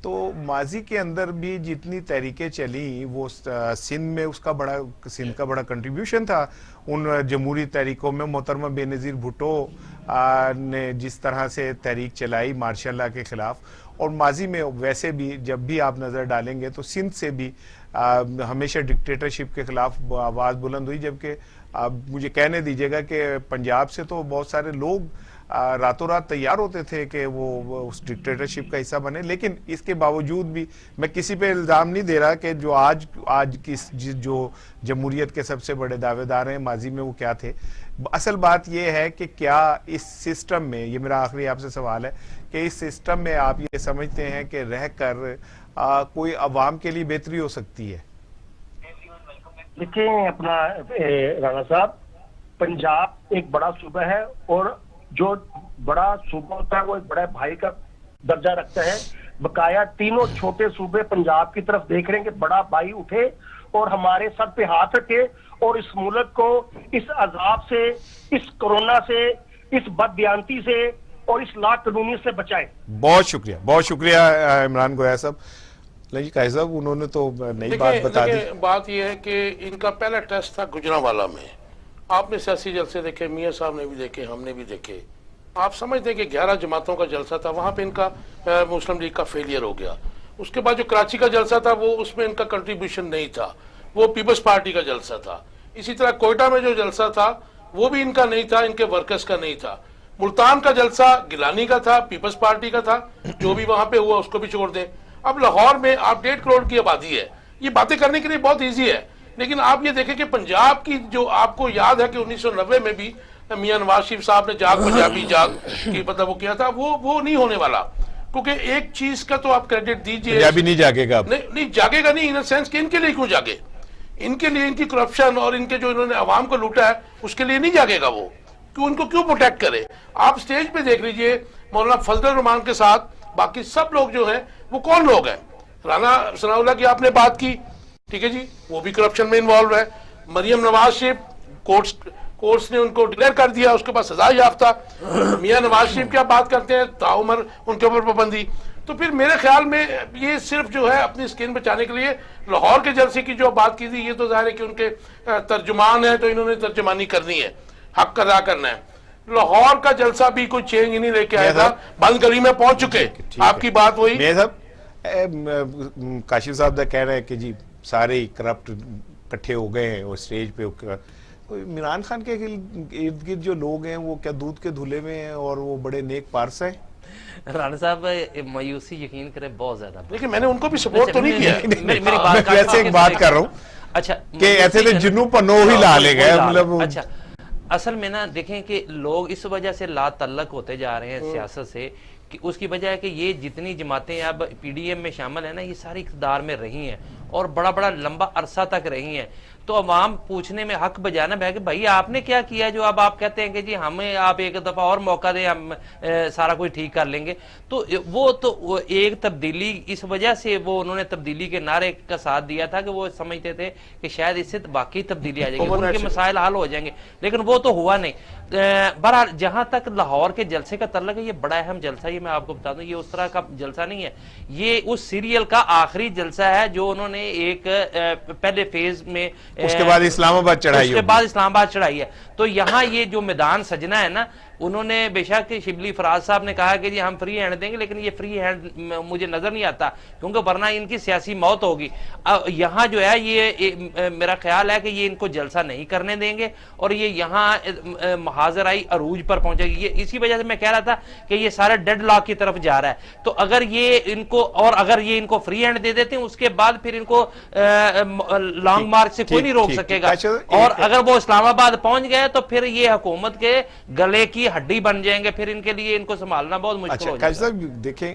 تو ماضی کے اندر بھی جتنی تحریکیں چلیں وہ سندھ کا بڑا کنٹریبیوشن تھا ان جمہوری تحریکوں میں. محترمہ بے نظیر بھٹو نے جس طرح سے تحریک چلائی مارشاء اللہ کے خلاف, اور ماضی میں ویسے بھی جب بھی آپ نظر ڈالیں گے تو سندھ سے بھی ہمیشہ ڈکٹیٹرشپ کے خلاف آواز بلند ہوئی. جبکہ مجھے کہنے دیجیے گا کہ پنجاب سے تو بہت سارے لوگ راتوں رات تیار ہوتے تھے کہ وہ اس ڈکٹیٹرشپ کا حصہ بنے. لیکن اس کے باوجود بھی میں کسی پہ الزام نہیں دے رہا کہ جو آج کی جو جمہوریت کے سب سے بڑے دعوے دار ہیں ماضی میں وہ کیا تھے. اصل بات یہ ہے کہ کیا اس سسٹم میں, یہ میرا آخری آپ سے سوال ہے, کہ اس سسٹم میں آپ یہ سمجھتے ہیں کہ رہ کر کوئی عوام کے لیے بہتری ہو سکتی ہے؟ دیکھیں اپنا رانا صاحب, پنجاب ایک بڑا صوبہ ہے اور جو بڑا صوبہ ہوتا ہے وہ ایک بڑے بھائی کا درجہ رکھتا ہے. بقایا تینوں چھوٹے صوبے پنجاب کی طرف دیکھ رہے ہیں کہ بڑا بھائی اٹھے اور ہمارے سر پہ ہاتھ رکھے اور اس ملک کو اس عذاب سے, اس کرونا سے, اس بددیانتی سے اور اس لا قانونیت سے بچائے. بہت شکریہ عمران گویا صاحب. نہیں قائد صاحب انہوں نے تو نئی بات بتا دی. بات یہ ہے کہ ان کا پہلا ٹیسٹ تھا گجرانوالہ میں. آپ نے سیاسی جلسے دیکھے, میاں صاحب نے بھی دیکھے, ہم نے بھی دیکھے. آپ سمجھتے ہیں کہ 11 جماعتوں کا جلسہ تھا, وہاں پہ ان کا مسلم لیگ کا فیلئر ہو گیا. اس کے بعد جو کراچی کا جلسہ تھا وہ اس میں ان کا کنٹریبیوشن نہیں تھا, وہ پیپلز پارٹی کا جلسہ تھا. اسی طرح کوئٹہ میں جو جلسہ تھا وہ بھی ان کا نہیں تھا, ان کے ورکرز کا نہیں تھا. ملتان کا جلسہ گیلانی کا تھا, پیپلز پارٹی کا تھا, جو بھی وہاں پہ ہوا اس کو بھی چھوڑ دیں. اب لاہور میں آپ 1.5 کروڑ کی آبادی ہے, یہ باتیں کرنے کے لیے بہت ایزی ہے, لیکن آپ یہ دیکھیں کہ پنجاب کی جو آپ کو یاد ہے کہ 1990 میں بھی میاں نواز شریف صاحب نے جاگ پنجابی جاگ کی مطلب وہ کیا تھا, وہ نہیں ہونے والا. کیونکہ ایک چیز کا تو آپ کریڈٹ دیجئے, پنجابی نہیں جاگے گا, نہیں جاگے گا نہیں, ان سینس کہ ان کے لیے کیوں جاگے, ان کے لیے ان کی کرپشن اور ان کے جو انہوں نے عوام کو لوٹا ہے اس کے لیے نہیں جاگے گا وہ, کیوں ان کو کیوں پروٹیکٹ کرے. آپ سٹیج پہ دیکھ لیجئے مولانا فضل الرحمان کے ساتھ باقی سب لوگ جو ہیں وہ کون لوگ ہیں. رانا ثناء اللہ کی آپ نے بات کی, ٹھیک ہے جی, وہ بھی کرپشن میں انوالو ہے. مریم نواز شریف کورٹس نے ان کو ڈکلیئر کر دیا, اس کے بعد سزا یافتہ. میاں نواز شریف کیا بات کرتے ہیں, تاعمر ان کے اوپر پابندی. تو پھر میرے خیال میں یہ صرف جو ہے اپنی سکن بچانے کے لیے لاہور کے جلسے کی جو بات کی تھی, یہ تو ظاہر ہے کہ ان کے ترجمان ہیں تو انہوں نے ترجمانی کرنی ہے, حق ادا کرنا ہے. لاہور کا جلسہ بھی کوئی چینج نہیں لے کے آئے گا, بند گلی میں پہنچ چکے. آپ کی بات وہی کاشف صاحب کہہ رہے ہیں کہ جی سارے کرپٹ کٹھے ہو گئے ہیں اور سٹیج پہ. عمران خان کے ارد گرد جو لوگ ہیں وہ کیا دودھ کے دھلے میں ہیں اور وہ بڑے نیک پارس ہیں؟ رانا صاحب مایوسی یقین کرے بہت زیادہ. لیکن میں نے ان کو بھی سپورٹ تو نہیں کیا. میری بات ویسے ایک بات کر رہا ہوں, اچھا کہ ایسے تو جنوں پنو ہی لا لے گئے. مطلب اچھا اصل میں نا دیکھیں کہ لوگ اس وجہ سے لا تعلق ہوتے جا رہے ہیں سیاست سے, کہ اس کی وجہ ہے کہ یہ جتنی جماعتیں اب پی ڈی ایم میں شامل ہیں نا, یہ ساری اقتدار میں رہی ہیں اور بڑا بڑا لمبا عرصہ تک رہی ہیں. تو عوام پوچھنے میں حق بجانب ہے کہ بھائی آپ نے کیا کیا جو اب آپ کہتے ہیں کہ جی ہمیں آپ ایک دفعہ اور موقع دیں, ہم سارا کچھ ٹھیک کر لیں گے. تو وہ ایک تبدیلی, اس وجہ سے وہ انہوں نے تبدیلی کے نعرے کا ساتھ دیا تھا کہ وہ سمجھتے تھے کہ شاید اس سے واقعی تبدیلی آ جائے گی, ان کے مسائل حل ہو جائیں گے, لیکن وہ تو ہوا نہیں. بہرحال جہاں تک لاہور کے جلسے کا تعلق ہے, یہ بڑا اہم جلسہ ہے, یہ میں آپ کو بتا دوں, یہ اس طرح کا جلسہ نہیں ہے, یہ اس سیریل کا آخری جلسہ ہے جو انہوں نے ایک پہلے فیز میں, اس کے بعد اسلام آباد چڑھائی, اس کے بعد اسلام آباد چڑھائی ہے. تو یہاں یہ جو میدان سجنا ہے نا, انہوں نے بے شک شبلی فراز صاحب نے کہا کہ جی ہم فری ہینڈ دیں گے, لیکن یہ فری ہینڈ مجھے نظر نہیں آتا, کیونکہ ورنہ ان کی سیاسی موت ہوگی. یہاں جو ہے یہ میرا خیال ہے کہ یہ ان کو جلسہ نہیں کرنے دیں گے, اور یہ یہاں محاذرائی عروج پر پہنچے گی. یہ اسی وجہ سے میں کہہ رہا تھا کہ یہ سارا ڈیڈ لاک کی طرف جا رہا ہے. تو اگر یہ ان کو, اور اگر یہ ان کو فری ہینڈ دے دیتے ہیں, اس کے بعد پھر ان کو لانگ مارچ سے کوئی نہیں روک سکے گا. اور اگر وہ اسلام آباد پہنچ گئے تو پھر یہ حکومت کے گلے کی ہڈی بن جائیں گے, پھر ان کے لیے ان کو سنبھالنا بہت مشکل ہو جائے گا. دیکھیں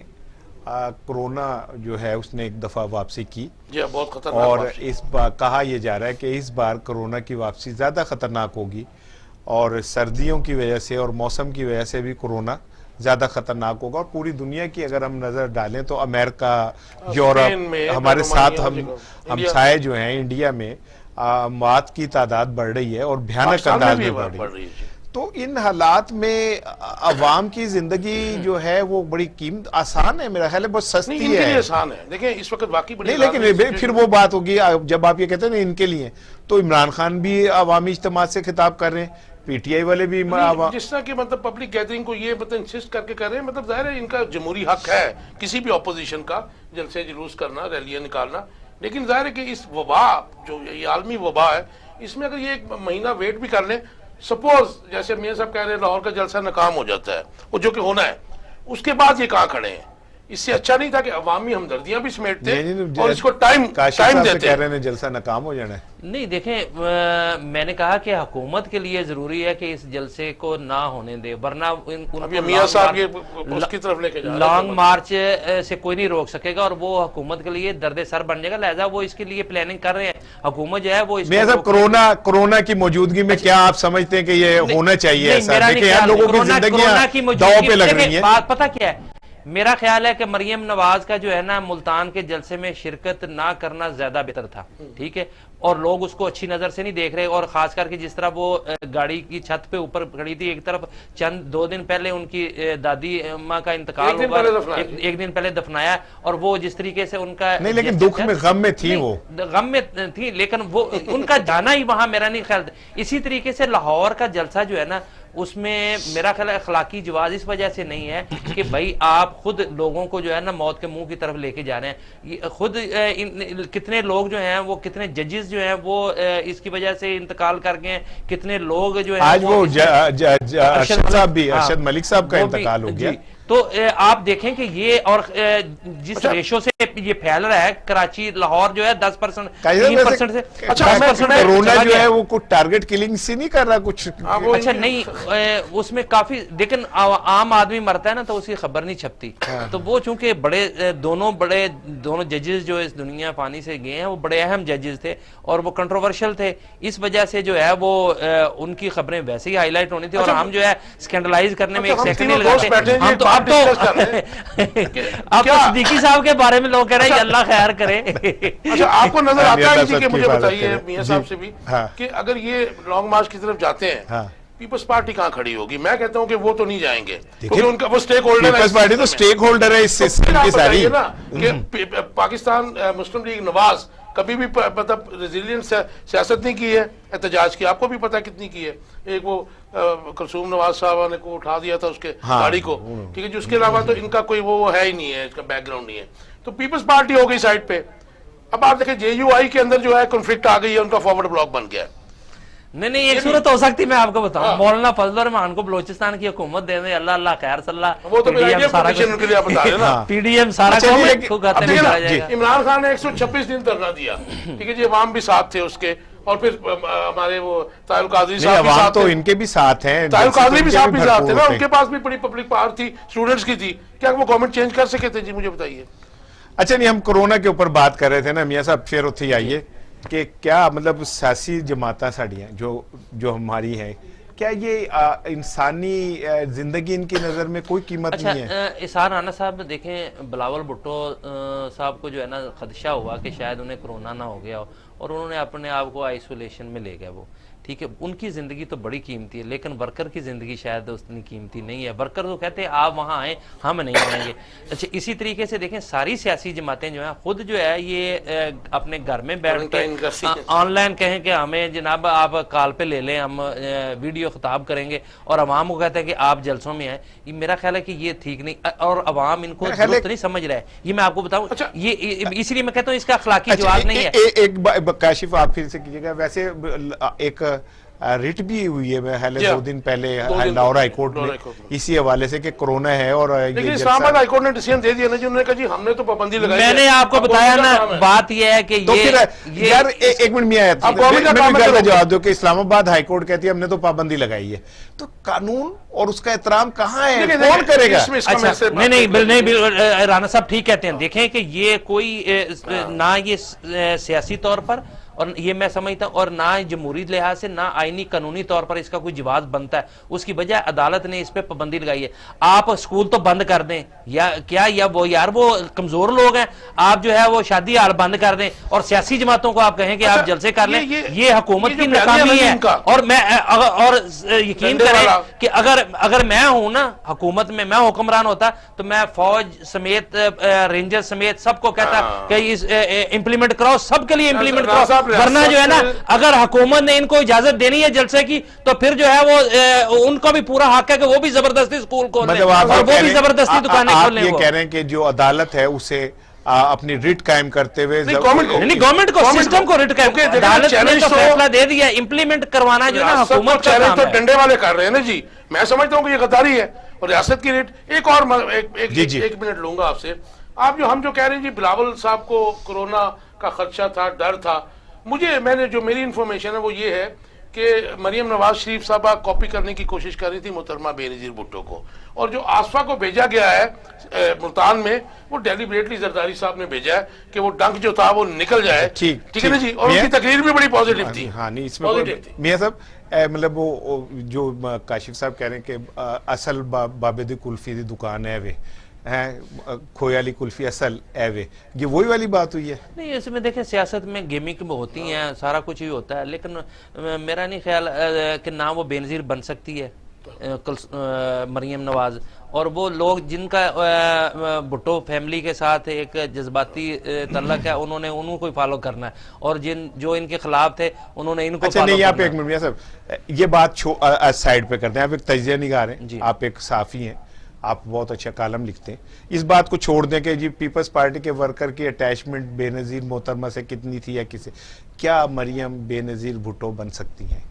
کرونا جو ہے اس نے ایک دفعہ واپسی کی, بہت خطرناک, اور اس بار کہا یہ جا رہا ہے کہ اس بار کرونا کی واپسی زیادہ خطرناک ہوگی, اور سردیوں کی وجہ سے اور موسم کی وجہ سے بھی کرونا زیادہ خطرناک ہوگا. اور پوری دنیا کی اگر ہم نظر ڈالیں تو امریکہ, یورپ, ہمارے ساتھ ہمسائے جو ہیں انڈیا میں موت کی تعداد بڑھ رہی ہے اور بھیانک انداز میں بڑھ رہی ہے. تو ان حالات میں عوام کی زندگی جو ہے وہ بڑی قیمت آسان ہے, میرا خیال ہے بہت سستی ہے. آسان ہے, دیکھیں اس وقت واقعی نہیں, لیکن پھر وہ بات ہوگی جب آپ یہ کہتے ہیں نا ان کے لیے, تو عمران خان بھی عوامی اجتماع سے خطاب کر رہے ہیں, پی ٹی آئی والے بھی جس طرح کہ مطلب پبلک گیدرنگ کو یہ مطلب انسسٹ کر کے کر رہے ہیں, مطلب ظاہر ہے ان کا جمہوری حق ہے کسی بھی اپوزیشن کا جلسے جلوس کرنا, ریلیاں نکالنا. لیکن ظاہر ہے کہ اس وبا جو یہ عالمی وبا ہے, اس میں اگر یہ ایک مہینہ ویٹ بھی کر لیں, سپوز جیسے میاں صاحب کہہ رہے ہیں لاہور کا جلسہ ناکام ہو جاتا ہے, وہ جو کہ ہونا ہے, اس کے بعد یہ کہاں کھڑے ہیں. اس سے اچھا نہیں تھا کہ عوامی ہمدردیاں بھی سمیٹتے اور اس کو ٹائم دیتے. کہہ رہے ہیں جلسہ ناکام ہو جانا ہے. نہیں دیکھیں, میں نے کہا کہ حکومت کے لیے ضروری ہے کہ اس جلسے کو نہ ہونے دے, ورنہ میاں صاحب یہ اس کی طرف لے کے جا رہے ہیں, لانگ مارچ سے کوئی نہیں روک سکے گا, اور وہ حکومت کے لیے درد سر بن جائے گا. لہذا وہ اس کے لیے پلاننگ کر رہے ہیں. حکومت جو ہے وہ میاں صاحب کرونا کی موجودگی میں کیا آپ سمجھتے ہیں کہ یہ ہونا چاہیے ایسا؟ دیکھیں لوگوں کی زندگیاں داؤ پہ لگ رہی ہیں. بات پتہ کیا ہے, میرا خیال ہے کہ مریم نواز کا جو ہے نا ملتان کے جلسے میں شرکت نہ کرنا زیادہ بہتر تھا, ٹھیک ہے, اور لوگ اس کو اچھی نظر سے نہیں دیکھ رہے. اور خاص کر کے جس طرح وہ گاڑی کی چھت پہ اوپر کھڑی تھی, ایک طرف 2 دن پہلے ان کی دادی اماں کا انتقال ہوا, ایک دن پہلے دفنایا, اور وہ جس طریقے سے ان کا نہیں, لیکن دکھ میں غم میں تھی, وہ غم میں تھی, لیکن وہ ان کا جانا ہی وہاں میرا نہیں خیال. اسی طریقے سے لاہور کا جلسہ جو ہے نا اس میں میرا خیال ہے اخلاقی جواز اس وجہ سے نہیں ہے کہ بھائی آپ خود لوگوں کو جو ہے نا موت کے منہ کی طرف لے کے جا رہے ہیں. خود کتنے لوگ جو ہیں وہ کتنے ججز جو ہیں وہ اس کی وجہ سے انتقال کر گئے ہیں, کتنے لوگ جو ہیں آج وہ ارشد صاحب بھی, ارشد ملک صاحب کا انتقال ہو گیا. تو آپ دیکھیں کہ یہ اور جس ریشو سے یہ پھیل رہا ہے, کراچی لاہور جو ہے 10% 3% سے کورونا جو ہے وہ کچھ ٹارگٹ کلنگ سے نہیں کر رہا کچھ. اچھا نہیں, اس میں کافی, لیکن عام آدمی مرتا ہے نا تو اس کی خبر نہیں چھپتی. تو وہ چونکہ دونوں ججز جو اس دنیا فانی سے گئے ہیں وہ بڑے اہم ججز تھے اور وہ کنٹروورشل تھے, اس وجہ سے جو ہے وہ ان کی خبریں ویسے ہی ہائی لائٹ ہونی تھی, اور ہم جو ہے اسکینڈلائز کرنے میں ایک سیکنڈ نہیں لگاتے. ہم تو اب تو صدیقی صاحب کے بارے میں لوگ کہہ رہے ہیں اللہ خیر کرے. اچھا آپ کو نظر آتا ہے جی کہ مجھے بتائیے میاں صاحب سے بھی کہ اگر یہ لانگ مارچ کی طرف جاتے ہیں پیپلز پارٹی کہاں کھڑی ہوگی؟ میں کہتا ہوں کہ وہ تو نہیں جائیں گے کیونکہ ان کا وہ سٹیک ہولڈر ہے. پیپلز پارٹی تو سٹیک ہولڈر ہے اس سسٹم کی ساری. کہ پاکستان مسلم لیگ نواز کبھی بھی مطلب ریزیلینٹ سیاست نہیں کی ہے احتجاج کی, آپ کو بھی پتا کتنی کی ہے. ایک وہ کلثوم نواز صاحب نے کو اٹھا دیا تھا اس کے گاڑی کو, ٹھیک ہے, جو اس کے علاوہ تو ان کا کوئی وہ ہے ہی نہیں ہے, اس کا بیک گراؤنڈ نہیں ہے. تو پیپلز پارٹی ہو گئی سائڈ پہ. اب آپ دیکھیں JUI کے اندر جو ہے کنفلکٹ آ گئی ہے, ان کا فارورڈ بلاک بن گیا ہے. نہیں ایک صورت ہو سکتی میں آپ کو بتاؤں, مولانا فضل الرحمان کو بلوچستان کی حکومت دے دیں, اللہ اللہ خیر صلی اللہ, وہ تو پی ڈی ایم سارا عمران خان نے 126 دن دھرنا دیا, ٹھیک ہے جی, عوام بھی ساتھ تھے اس کے, اور پھر ہمارے وہ طاہر القادری صاحب بھی ساتھ, تو ان کے بھی ساتھ ہیں, طاہر القادری بھی ساتھ تھے نا, ان کے پاس بھی بڑی پبلک پاور تھی اسٹوڈنٹس کی تھی. کیا وہ گورنمنٹ چینج کر سکے تھے؟ جی مجھے بتائیے. اچھا نہیں, ہم کورونا کے اوپر بات کر رہے تھے نا میاں صاحب, پھر اتھے آئیے کہ کیا مطلب سیاسی جماعتیں ساڑیاں جو ہماری ہیں, کیا یہ انسانی زندگی ان کی نظر میں کوئی قیمت نہیں ہے؟ اظہار رانا صاحب دیکھیں, بلاول بھٹو صاحب کو جو ہے نا خدشہ ہوا کہ شاید انہیں کرونا نہ ہو گیا ہو, اور انہوں نے اپنے آپ کو آئسولیشن میں لے گئے. وہ ٹھیک ہے, ان کی زندگی تو بڑی قیمتی ہے, لیکن ورکر کی زندگی شاید اتنی قیمتی نہیں ہے. ورکر تو کہتے ہیں آپ وہاں آئیں, ہم نہیں آئیں گے. اچھا اسی طریقے سے دیکھیں ساری سیاسی جماعتیں جو ہیں خود جو ہے یہ اپنے گھر میں بیٹھ کے آن لائن کہیں کہ ہمیں جناب آپ کال پہ لے لیں, ہم ویڈیو خطاب کریں گے, اور عوام کو کہتے ہیں کہ آپ جلسوں میں آئیں. یہ میرا خیال ہے کہ یہ ٹھیک نہیں, اور عوام ان کو درست نہیں سمجھ رہا ہے. یہ میں آپ کو بتاؤں, یہ اس لیے میں کہتا ہوں اس کا اخلاقی جواز نہیں ہے. ایک کاشف آپ پھر سے کیجیے گا, ویسے ایک ریٹ بھی ہوئی ہے 2 دن پہلے لاہور ہائی کورٹ میں اسی حوالے سے کہ کرونا ہے, اور لیکن اسلام آباد ہائی کورٹ نے ڈیسیژن دے دیا نا جی, انہوں نے کہا جی ہم نے تو پابندی لگائی ہے. میں نے آپ کو بتایا نا, بات یہ ہے کہ یار ایک منٹ میں آیا جواب دو کہ اسلام آباد ہائی کورٹ کہتی ہے ہم نے تو پابندی لگائی ہے, تو قانون اور اس کا احترام کہاں ہے, کون کرے گا؟ نہیں رانا صاحب ٹھیک کہتے ہیں. دیکھیں کہ یہ کوئی نہ یہ سیاسی طور پر, اور یہ میں سمجھتا ہوں, اور نہ جمہوری لحاظ سے نہ آئینی قانونی طور پر اس کا کوئی جواز بنتا ہے. اس کی وجہ عدالت نے اس پہ پابندی لگائی ہے. آپ اسکول تو بند کر دیں یا کیا, یا وہ یار وہ کمزور لوگ ہیں, آپ جو ہے وہ شادی ہال بند کر دیں, اور سیاسی جماعتوں کو آپ کہیں کہ آپ جلسے کر لیں. یہ حکومت کی ناکامی ہے. اور میں اور یقین کریں کہ اگر میں ہوں نا حکومت میں, میں حکمران ہوتا تو میں فوج سمیت رینجر سمیت سب کو کہتا کہ امپلیمنٹ کراؤ, سب کے لیے امپلیمنٹ کراؤ. ورنہ جو ہے نا اگر حکومت نے ان کو اجازت دینی ہے جلسے کی تو پھر جو ہے وہ ان کا بھی پورا حق ہے کہ وہ بھی زبردستی اسکول کھول لیں, اور وہ بھی زبردستی دکانیں کھول لیں. آپ یہ کہہ رہے ہیں کہ جو عدالت ہے اسے اپنی ریٹ قائم کرتے ہوئے گورنمنٹ کو سسٹم کو ریٹ قائم, عدالت نے تو فیصلہ دے دیا, امپلیمنٹ کروانا جو ہے نا حکومت کا کام ہے. ڈنڈے والے کر رہے ہیں نا جی, میں سمجھتا ہوں کہ یہ غداری ہے, اور ریاست کی ریٹ. ایک اور ایک منٹ لوں گا آپ سے. آپ ہم جو کہہ رہے ہیں جی بلاول صاحب کو کورونا کا خدشہ تھا, ڈر تھا, میری انفارمیشن ہے وہ یہ ہے کہ مریم نواز شریف صاحبہ کاپی کرنے کی کوشش کر رہی تھی محترمہ بینظیر بھٹو کو, اور جو آصفہ کو بھیجا گیا ہے ملتان میں وہ ڈیلیبریٹلی زرداری صاحب نے بھیجا ہے کہ وہ ڈنک جو تھا وہ نکل جائے. ٹھیک ہے نا جی, اور ان کی تقریر بھی بڑی پازیٹیو تھی. ہاں نہیں اس میں میاں صاحب مطلب وہ جو کاشف صاحب کہہ رہے ہیں کہ اصل بابے دی کلفی دی دکان ہے وہ کھوئے والی کلفی اصل ایوے, یہ وہی والی بات ہوئی ہے. نہیں اس میں دیکھیں سیاست میں گیمنگ ہوتی ہیں, سارا کچھ ہی ہوتا ہے, لیکن میرا نہیں خیال کہ نہ وہ بینظیر بن سکتی ہے, مریم نواز، اور وہ لوگ جن کا بھٹو فیملی کے ساتھ ایک جذباتی تعلق ہے، انہوں کو فالو کرنا ہے، اور جو ان کے خلاف تھے انہوں نے ان کو اچھا نہیں، آپ ایک منٹ میاں صاحب یہ بات سائڈ پہ کرتے ہیں. آپ ایک تجزیہ نگار ہیں، آپ ایک صحافی ہیں، آپ بہت اچھا کالم لکھتے ہیں. اس بات کو چھوڑ دیں کہ جی پیپلز پارٹی کے ورکر کی اٹیچمنٹ بے نظیر محترمہ سے کتنی تھی یا کسے، کیا مریم بے نظیر بھٹو بن سکتی ہیں؟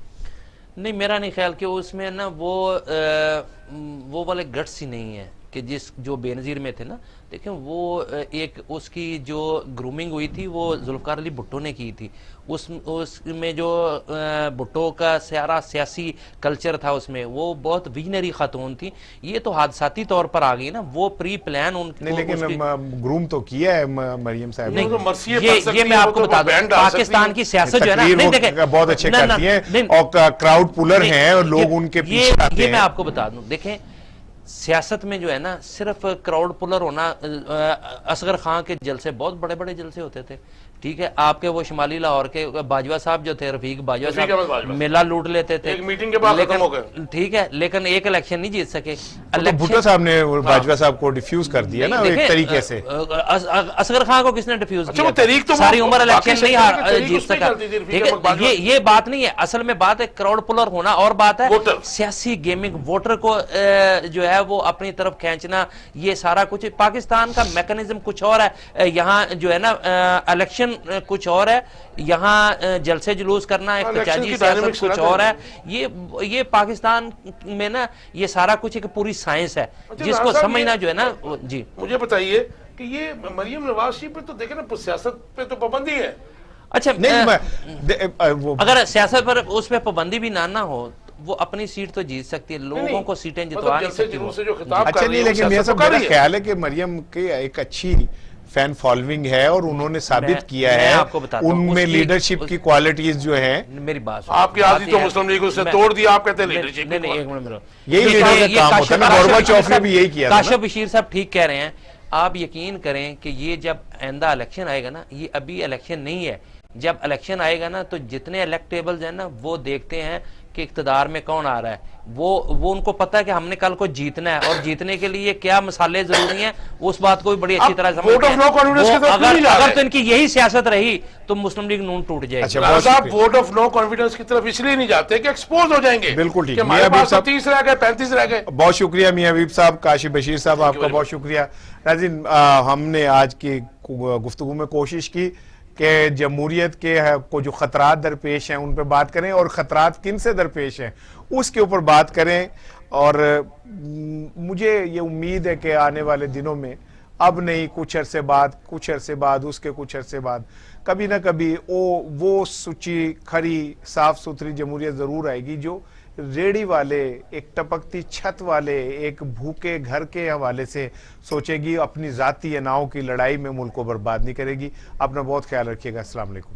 نہیں، میرا نہیں خیال کہ اس میں نا وہ والے گٹس ہی نہیں ہے کہ جو بے نظیر میں تھے نا. دیکھیں وہ ایک اس کی جو گرومنگ ہوئی تھی وہ ذوالفقار علی بھٹو نے کی تھی. اس میں جو بھٹو کا سارا سیاسی کلچر تھا اس میں وہ بہت ویژنری خاتون تھی. یہ تو حادثاتی طور پر آ گئی نا، وہ پری پلان ان کو. نہیں لیکن گروم تو کیا ہے مریم صاحب. یہ میں آپ کو بتا دوں، پاکستان کی سیاست جو ہے نا، نہیں دیکھیں بہت اچھے کرتی ہیں اور کراؤڈ پولر ہیں اور لوگ ان کے پیچھے آتے ہیں. یہ میں آپ کو بتا دوں، دیکھیں سیاست میں جو ہے نا صرف کراؤڈ پولر ہونا. اصغر خان کے جلسے بہت بڑے بڑے جلسے ہوتے تھے، ٹھیک ہے. آپ کے وہ شمالی لاہور کے باجوہ صاحب جو تھے، رفیق باجوہ صاحب، میلہ لوٹ لیتے تھے، ایک میٹنگ کے بعد ختم ہو گئے، ٹھیک ہے، لیکن ایک الیکشن نہیں جیت سکے. بھٹو صاحب نے باجوہ صاحب کو ڈیفیوز کر دیا نا ایک طریقے سے. اصغر خان کو کس نے ڈیفیوز کیا؟ ساری عمر الیکشن نہیں جیت سکا، ٹھیک ہے. یہ بات نہیں ہے، اصل میں بات ہے کراؤڈ پولر ہونا اور بات ہے سیاسی گیمنگ، ووٹر کو جو ہے وہ اپنی طرف کھینچنا. یہ سارا کچھ پاکستان کا میکنزم کچھ اور ہے. یہاں جو ہے نا الیکشن کچھ اور ہے، یہاں جلسے جلوس کرنا احتجاجی سیاست کچھ اور ہے. یہ پاکستان میں نا یہ سارا کچھ ایک پوری سائنس ہے جس کو سمجھنا جو ہے نا. جی مجھے بتائیے کہ یہ مریم نواز شریف پہ تو دیکھیں نا سیاست پہ تو پابندی ہے. اچھا اگر سیاست پر اس پہ پابندی بھی نہ ہو، وہ اپنی سیٹ تو جیت سکتی ہے، لوگوں کو سیٹیں جتوا نہیں سکتی. اچھا نہیں، لیکن میرا صاحب میرا خیال ہے کہ مریم کی ایک اچھی فین فالوئنگ ہے اور انہوں نے ثابت کیا ہے ان میں لیڈرشپ کی کوالٹیز جو ہیں. میری بات آپ کی آدھی تو مسلم لیگ اس نے توڑ دیا، آپ کہتے ہیں لیڈرشپ. نہیں ایک منٹ میرا، یہی لیڈر کا کام ہوتا ہے نا. گورباچوف نے بھی یہی کیا تھا. کاشف بشیر صاحب ٹھیک کہہ رہے ہیں. آپ یقین کریں کہ یہ جب آئندہ الیکشن آئے گا نا، یہ ابھی الیکشن نہیں ہے، جب الیکشن آئے گا نا تو جتنے الیکٹیبلز ہیں نا وہ دیکھتے ہیں کہ اقتدار میں کون آ رہا ہے. وہ ان کو پتا ہے کہ ہم نے کل کو جیتنا ہے، اور جیتنے کے لیے کیا مسالے ضروری ہیں اس بات کو بھی بڑی اچھی طرح سمجھتے ہیں. اگر تو ان کی یہی سیاست رہی تو مسلم لیگ نون ٹوٹ جائے گی. ووٹ آف نو کانفیڈنس کی طرف اس لیے نہیں جاتے کہ ایکسپوز ہو جائیں گے. بالکل ٹھیک. میاں حبیب صاحب 30 رہ گئے، 35 رہ گئے. بہت شکریہ میاں حبیب صاحب. کاشف بشیر صاحب آپ کا بہت شکریہ. ناظرین، ہم نے آج کی گفتگو میں کوشش کی کہ جمہوریت کے کو جو خطرات درپیش ہیں ان پہ بات کریں، اور خطرات کن سے درپیش ہیں اس کے اوپر بات کریں. اور مجھے یہ امید ہے کہ آنے والے دنوں میں اب نہیں، کچھ عرصے بعد اس کے کچھ عرصے بعد کبھی نہ کبھی وہ سچی کھری صاف ستھری جمہوریت ضرور آئے گی جو ریڑی والے، ایک ٹپکتی چھت والے، ایک بھوکے گھر کے حوالے سے سوچے گی، اپنی ذاتی اناؤں کی لڑائی میں ملک کو برباد نہیں کرے گی. اپنا بہت خیال رکھیے گا. السلام علیکم.